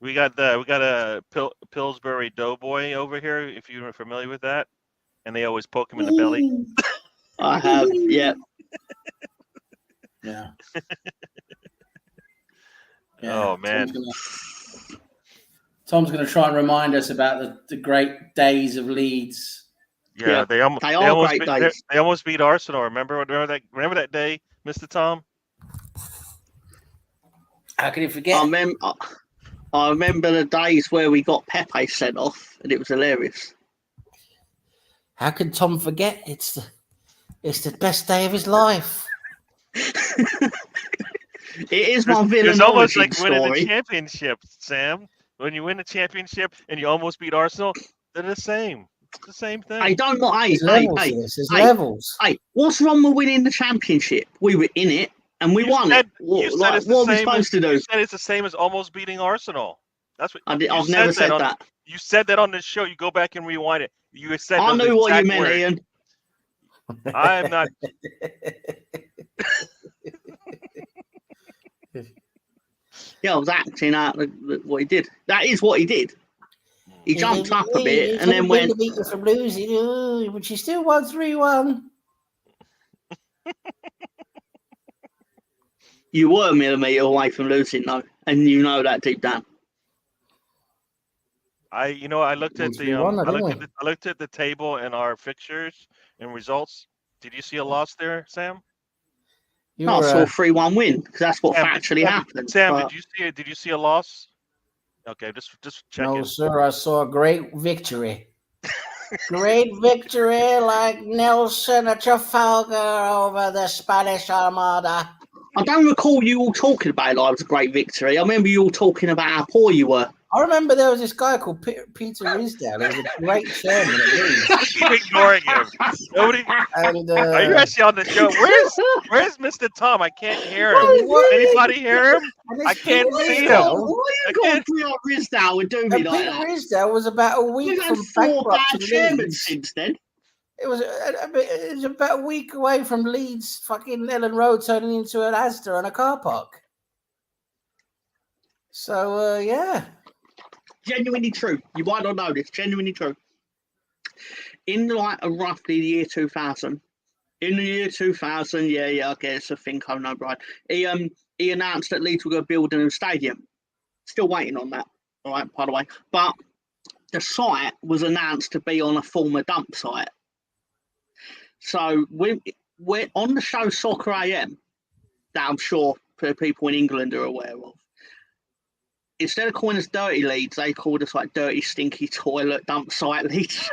We got a Pillsbury Doughboy over here. If you're familiar with that, and they always poke him in the belly. I have, yeah. Yeah. Oh man. Tom's gonna try and remind us about the great days of Leeds. Yeah, They are great days. They almost beat Arsenal. Remember that day, Mr. Tom? How can you forget? I remember the days where we got Pepe sent off, and it was hilarious. How can Tom forget? It's the best day of his life. It is my villain It's almost like origin winning the story. championship, Sam. When you win the championship and you almost beat Arsenal, they're the same. It's the same thing. I don't know. There's levels. Hey, what's wrong with winning the championship? We were in it and we won it. What are we supposed to do? You said it's the same as almost beating Arsenal. That's what I've never said that. You said that on the show. You go back and rewind it. You said I knew what you meant, words. Ian. I am not. Yeah, I was acting out what he did. That is what he did. He jumped up a bit and then went. Beat you from losing, but you still won 3-1. You were a millimetre away from losing, though, and you know that deep down. I looked at I looked at the table and our fixtures and results. Did you see a loss there, Sam? I saw a 3-1 win because that's what factually happened. Sam, did you see a loss? Okay, just check it. No, sir, I saw a great victory. Great victory like Nelson at Trafalgar over the Spanish Armada. I don't recall you all talking about it like it was a great victory. I remember you all talking about how poor you were. I remember there was this guy called Peter Ridsdale. He was a great chairman at Leeds. Keep ignoring him. Nobody. And, are you actually on the show? Where's Mr. Tom? I can't hear him. Anybody hear him? I can't see him. Why you got to bring up Ridsdale and do me like Peter that? Ridsdale was about a week We've had from 4 bad bankruptcy. chairmen since then. It was about a week away from Leeds fucking Ellen Road turning into an Asda and a car park. So, yeah. Genuinely true. You might not know this. Genuinely true. In roughly the year 2000, in the year 2000, yeah, I guess I think I know, right? He announced that Leeds were going to build a new stadium. Still waiting on that. All right, by the way, but the site was announced to be on a former dump site. So we're on the show Soccer AM, that I'm sure people in England are aware of. Instead of calling us dirty Leeds, they called us like dirty, stinky toilet dump site Leeds.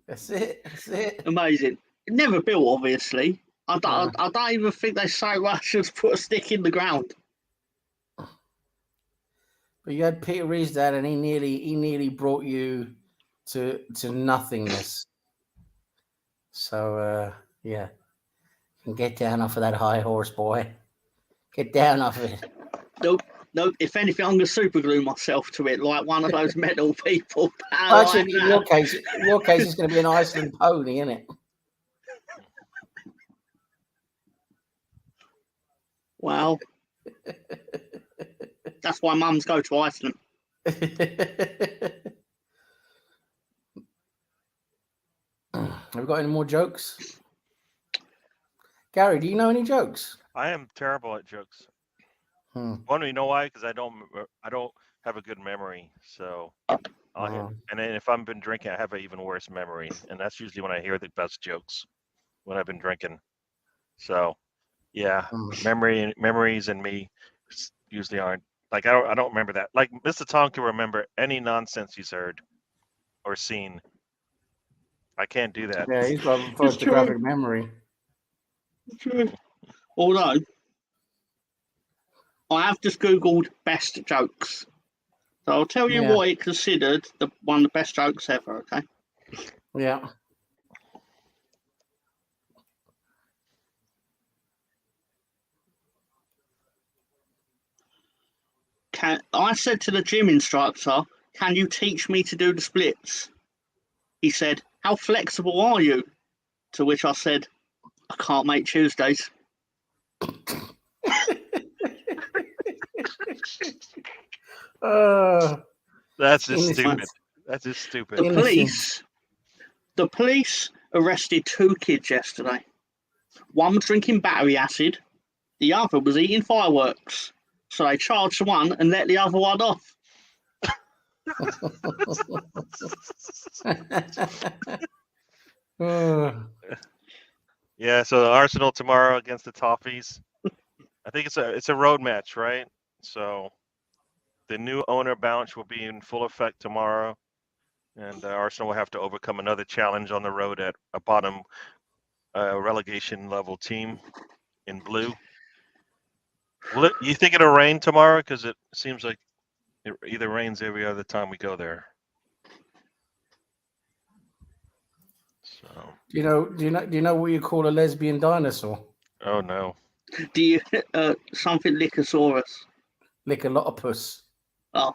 That's it. Amazing. Never built, obviously. I don't even think they so much as put a stick in the ground. But you had Peter Ridsdale, and he nearly brought you to nothingness. So yeah, get down off of that high horse, boy. Get down off it. Nope. If anything, I'm going to super glue myself to it like one of those metal people. Actually, in your case, it's going to be an Iceland pony, isn't it? Well, that's why mums go to Iceland. Have we got any more jokes? Gary, do you know any jokes? I am terrible at jokes. One, you know why? Because I don't have a good memory. So, and then if I've been drinking, I have an even worse memory, and that's usually when I hear the best jokes when I've been drinking. So, yeah, memories and me usually aren't like I don't remember that. Like Mr. Tom can remember any nonsense he's heard or seen. I can't do that. Yeah, he's got a photographic memory. True. Although I have just Googled best jokes. So I'll tell you what it considered one of the best jokes ever, okay? Yeah. I said to the gym instructor, can you teach me to do the splits? He said, "How flexible are you?" To which I said, "I can't make Tuesdays." That's just Innocent. stupid. That's just stupid. The police arrested 2 kids yesterday. One was drinking battery acid, the other was eating fireworks. So they charged one and let the other one off. Yeah, so Arsenal tomorrow against the Toffees. I think it's a road match, right? So the new owner bounce will be in full effect tomorrow, and Arsenal will have to overcome another challenge on the road at a bottom relegation level team in blue. You think it'll rain tomorrow? Because it seems like it either rains every other time we go there. So. Do you know what you call a lesbian dinosaur? Oh no. Do you something Lycosaurus? Lickalotopus. Oh.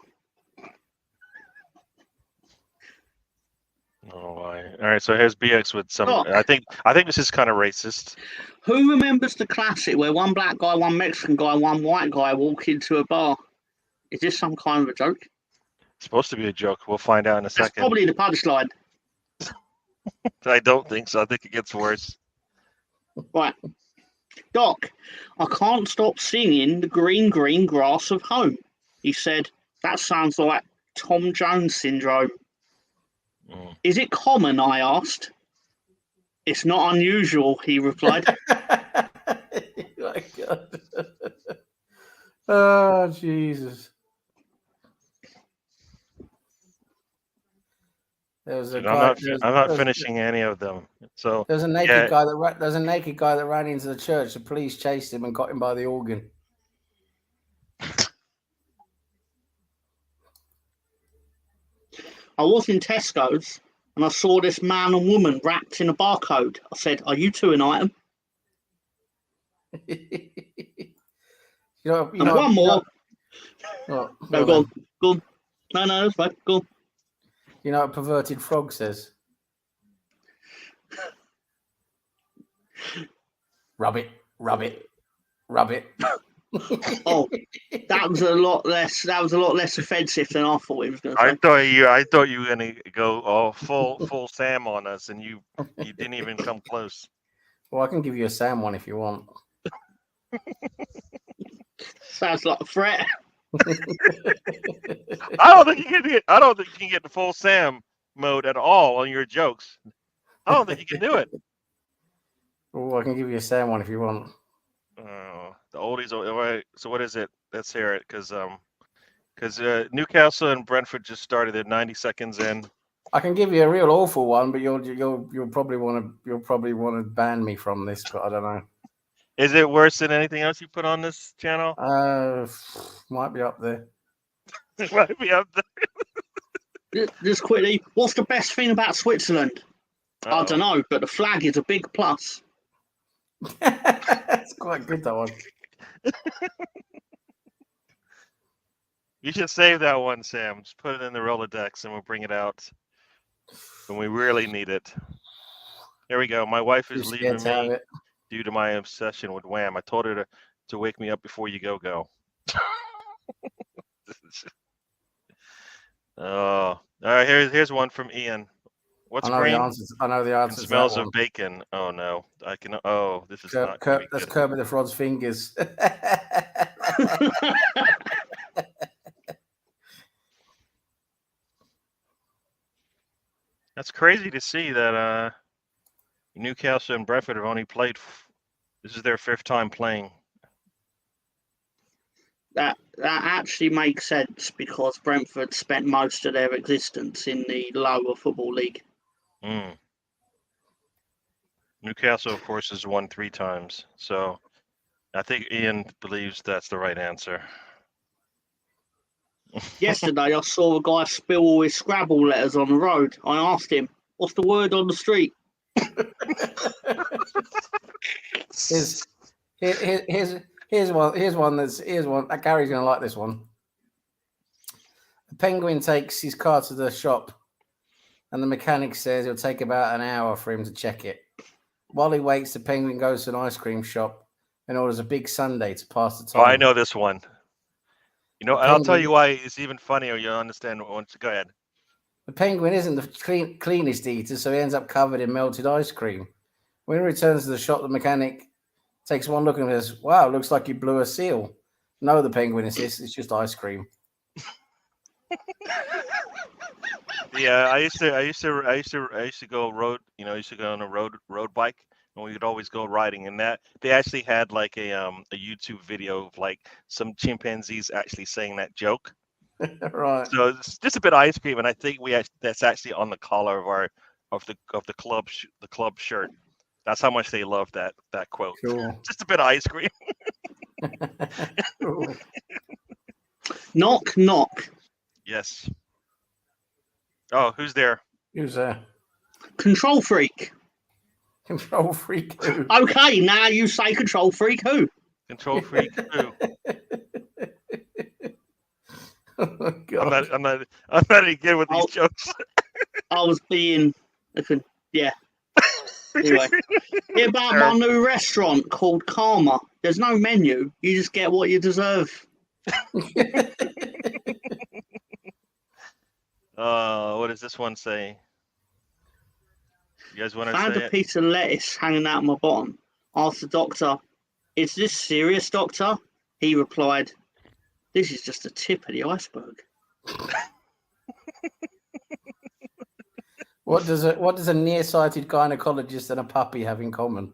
Oh why? All right, so here's BX with some. Oh. I think this is kind of racist. Who remembers the classic where one black guy, one Mexican guy, and one white guy walk into a bar? Is this some kind of a joke? It's supposed to be a joke. We'll find out in a That's second. probably the punchline. I don't think so. I think it gets worse. Right. Doc, I can't stop singing the green, green grass of home. He said, that sounds like Tom Jones syndrome. Mm. Is it common, I asked. It's not unusual, he replied. My God. Oh, Jesus. There was a guy, I'm not finishing any of them. So there's a naked guy that ran into the church. The police chased him and got him by the organ. I was in Tesco's and I saw this man and woman wrapped in a barcode. I said, "Are you two an item?" One more. No, go on. No, it's fine. Go on. You know what a perverted frog says? Rub it. Oh, that was a lot less offensive than I thought it was going to say. I thought you were going to go full Sam on us, and you didn't even come close. Well, I can give you a Sam one if you want. Sounds like a threat. I don't think you can get the full Sam mode at all on your jokes. I don't think you can do it. Oh, I can give you a Sam one if you want. The oldies. All right. So what is it? Let's hear it, because Newcastle and Brentford just started at 90 seconds in. I can give you a real awful one, but you'll probably want to ban me from this. But I don't know. Is it worse than anything else you put on this channel? Might be up there. It might be up there. Just quickly, what's the best thing about Switzerland? Uh-oh. I don't know, but the flag is a big plus. That's quite good, that one. You should save that one, Sam. Just put it in the Rolodex and we'll bring it out when we really need it. Here we go. My wife is leaving me due to my obsession with Wham. I told her to wake me up before you go. Oh, all right. Here's one from Ian. What's green? I know the answer. Smells of bacon. Oh no, I can. Oh, this is not. That's Kermit the Frog's fingers. That's crazy to see that Newcastle and Brentford have only played. This is their 5th time playing. That actually makes sense because Brentford spent most of their existence in the lower football league. Mm. Newcastle, of course, has won 3 times. So I think Ian believes that's the right answer. Yesterday, I saw a guy spill all his Scrabble letters on the road. I asked him, "What's the word on the street?" Here's one. Gary's gonna like this one. A penguin takes his car to the shop and the mechanic says it'll take about an hour for him to check it. While he waits, the penguin goes to an ice cream shop and orders a big sundae to pass the time. Oh, I know this one. You know, The and I'll tell penguin- you why it's even funnier. You'll understand once. Go ahead. The penguin isn't the cleanest eater, so he ends up covered in melted ice cream. When he returns to the shop, the mechanic takes one look and says, "Wow, looks like you blew a seal." No, the penguin insists, it's just ice cream. Yeah, I used to go road. You know, I used to go on a road bike, and we would always go riding. And that they actually had like a YouTube video of like some chimpanzees actually saying that joke. Right. So it's just a bit of ice cream, and I think that's actually on the collar of the club shirt. That's how much they love that quote. Cool. Just a bit of ice cream. Cool. Knock, knock. Yes. Oh, who's there? Who's a Control freak. control freak? Who? Okay, now you say control freak who? Control freak. Who? Oh, God. I'm not any good with these Oh. jokes. I was being, yeah. Anyway, hear about my new restaurant called Karma. There's no menu. You just get what you deserve. What does this one say? You guys want to Found say a it? piece of lettuce hanging out my bottom. Asked the doctor, "Is this serious, doctor?" He replied, "This is just the tip of the iceberg." What does a nearsighted gynecologist and a puppy have in common?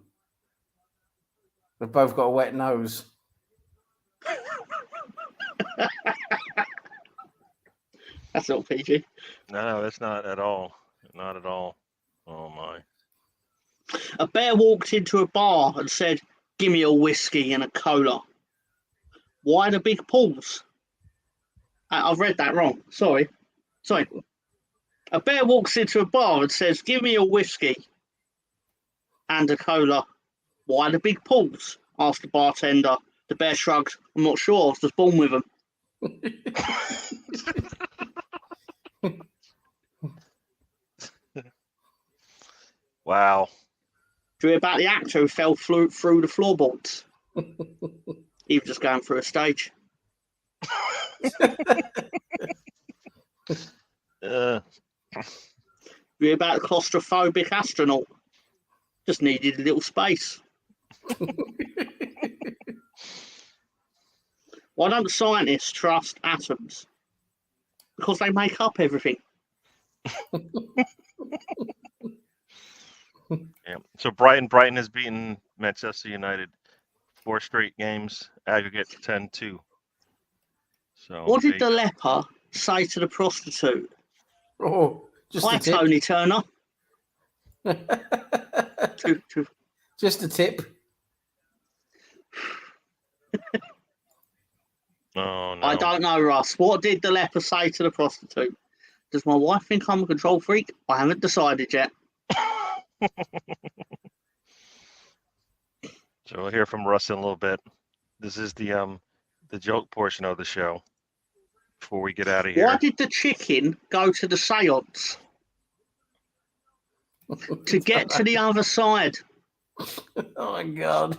They've both got a wet nose. That's not PG. No, that's not at all. Not at all. Oh my. A bear walked into a bar and said, "Give me a whiskey and a cola." Why the big pause? I've read that wrong. Sorry. A bear walks into a bar and says, "Give me a whiskey and a cola." Why the big pause? Asked the bartender. The bear shrugged. "I'm not sure. I was just born with them." Wow. Do you hear about the actor who fell through the floorboards? He was just going through a stage. Uh, Do you hear about the claustrophobic astronaut? Just needed a little space. Why don't scientists trust atoms? Because they make up everything. yeah. So Brighton has beaten Manchester United 4 straight games, aggregate 10-2. So What did the leper say to the prostitute? Oh, just "Hi, a tip. Tony Turner." Just a tip. Oh no. I don't know, Russ. What did the leper say to the prostitute? Does my wife think I'm a control freak? I haven't decided yet. So we'll hear from Russ in a little bit. This is the joke portion of the show before we get out of here. Why did the chicken go to the seance? To get to the other side. Oh my God.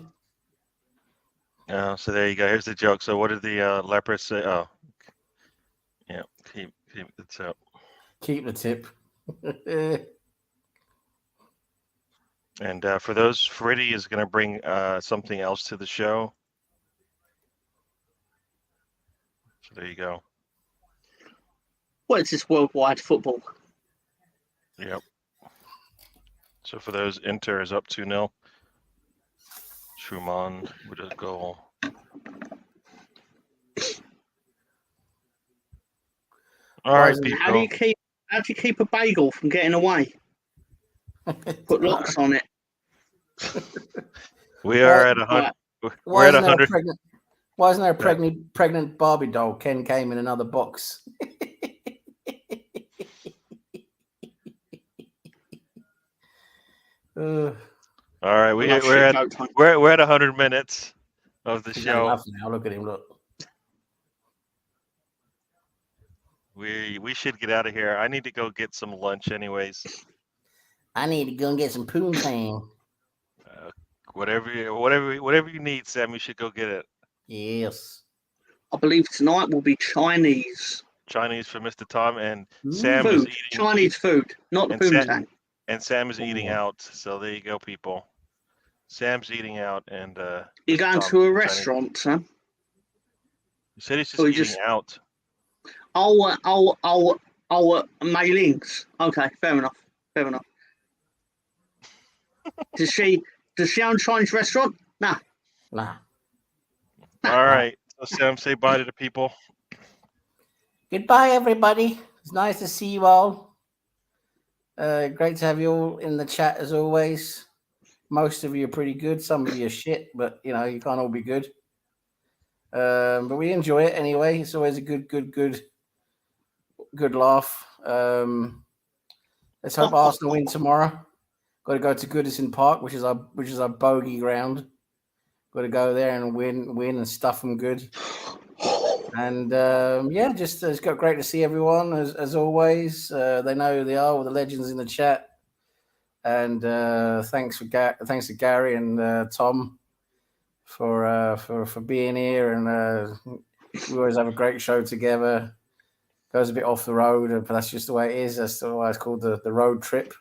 So there you go. Here's the joke. So what did the leper say? Oh, yeah. Keep the tip. Keep the tip. And for those, Freddie is going to bring something else to the show. So there you go. What is this worldwide football? Yep. So for those, Inter is up 2-0. Schumann with a goal. All right, people. How do you keep a bagel from getting away? Put locks on it. We are at 100. We're at 100. Why isn't there a pregnant Barbie doll? Ken came in another box. All right, we're at 100 minutes of the show. Now look at him. Look. we should get out of here. I need to go get some lunch, anyways. I need to go and get some poontang. Whatever you need, Sam. You should go get it. Yes. I believe tonight will be Chinese Chinese for Mr. Tom, and Sam is food. eating Chinese food, not the and Sam- poontang. and Sam is eating Ooh. out. So there you go, people. Sam's eating out, and You're Mr. going Tom's to a eating Chinese. restaurant, Sam? You said he's just Or you eating just- out. Mailings. Okay, fair enough. Fair enough. Does she own a Chinese restaurant? Nah. Nah. All right. So Sam, say bye to the people. Goodbye, everybody. It's nice to see you all. Great to have you all in the chat as always. Most of you are pretty good. Some of you are shit, but you know you can't all be good. But we enjoy it anyway. It's always a good laugh. Let's hope Arsenal win tomorrow. Got to go to Goodison Park, which is our bogey ground. Got to go there and win and stuff them good. And yeah, just it's got great to see everyone as always. They know who they are, all the legends in the chat. And thanks to Gary and Tom for being here. And we always have a great show together. Goes a bit off the road, but that's just the way it is. That's why it's called the road trip.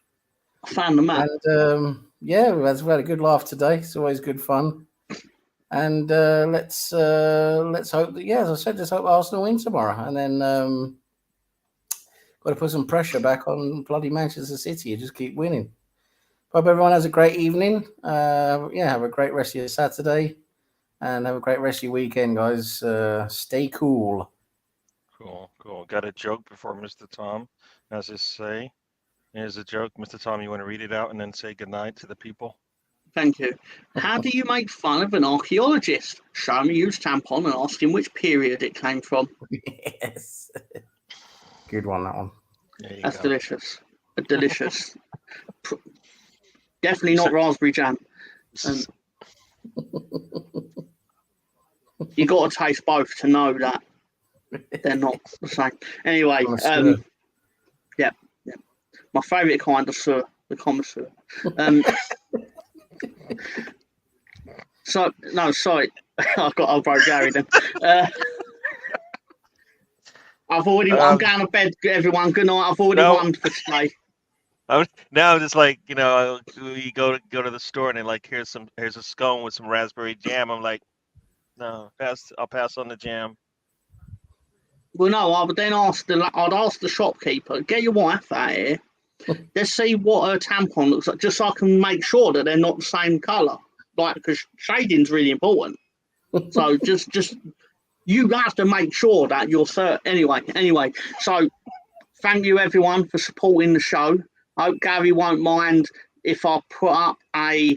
I found the map. And yeah, we had a good laugh today. It's always good fun. And let's hope that, as I said, just hope Arsenal win tomorrow. And then got to put some pressure back on bloody Manchester City. Just keep winning. Hope everyone has a great evening. Have a great rest of your Saturday. And have a great rest of your weekend, guys. Stay cool. Cool. Got a joke before Mr. Tom, as I say. Here's a joke. Mr. Tom, you want to read it out and then say goodnight to the people? Thank you. How do you make fun of an archaeologist? Show him a used tampon and ask him which period it came from. Yes. Good one, that one. That's delicious. Delicious. Definitely not raspberry jam. You got to taste both to know that they're not the same. Anyway, yeah. My favourite kind of the connoisseur. Sorry. I broke Gary then. I'm going to bed, everyone. Good night. I've already won for today. Now I'm just like, you go to the store and they're like, here's a scone with some raspberry jam. I'm like, no, I'll pass on the jam. Well, no, I'd ask the shopkeeper, get your wife out here. Let's see what her tampon looks like, just so I can make sure that they're not the same colour. Like, because shading's really important. So just you have to make sure that you're certain. Anyway. So thank you everyone for supporting the show. I hope Gary won't mind if I put up a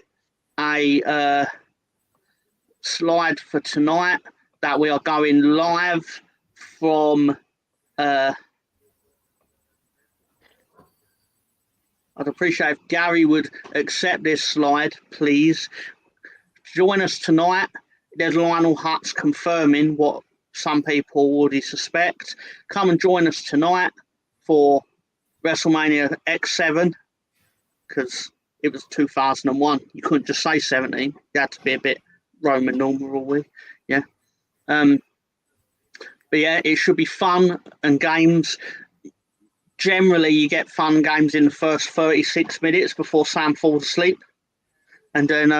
slide for tonight that we are going live from. I'd appreciate if Gary would accept this slide, please. Join us tonight. There's Lionel Hutz confirming what some people already suspect. Come and join us tonight for WrestleMania X7, because it was 2001. You couldn't just say 17. You had to be a bit Roman numeral, yeah. But yeah, it should be fun and games. Generally, you get fun games in the first 36 minutes before Sam falls asleep, and then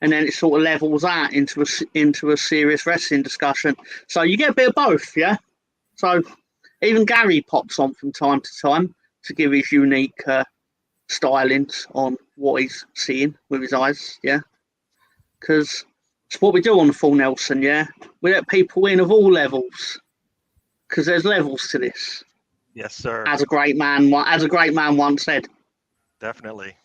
it sort of levels out into a serious wrestling discussion. So you get a bit of both, yeah. So even Gary pops on from time to time to give his unique stylings on what he's seeing with his eyes, yeah. Because it's what we do on the Full Nelson, yeah. We let people in of all levels, because there's levels to this. Yes, sir. As a great man once said. Definitely.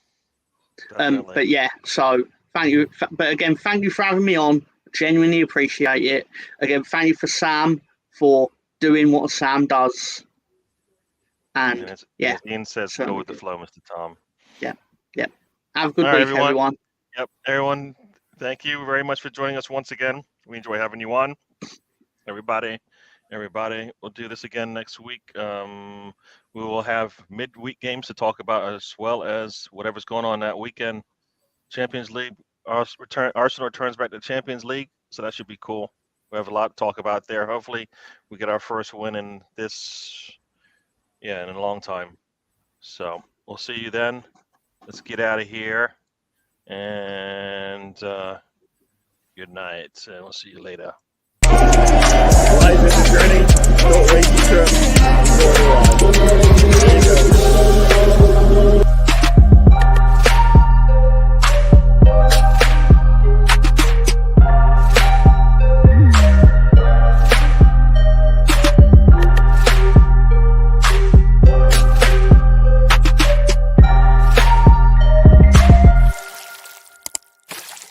But yeah, so thank you. But again, thank you for having me on. Genuinely appreciate it. Again, thank you for Sam for doing what Sam does. And as yeah, Ian says, go with the flow, Mr. Tom. Yeah. Have a good week, everyone. Yep, everyone. Thank you very much for joining us once again. We enjoy having you on, everybody. everybody. We'll do this again next week. We will have midweek games to talk about as well as whatever's going on that weekend. Champions League. Arsenal returns back to the Champions League, so that should be cool. We have a lot to talk about there. Hopefully, we get our first win in this, in a long time. So we'll see you then. Let's get out of here, and good night, and we'll see you later.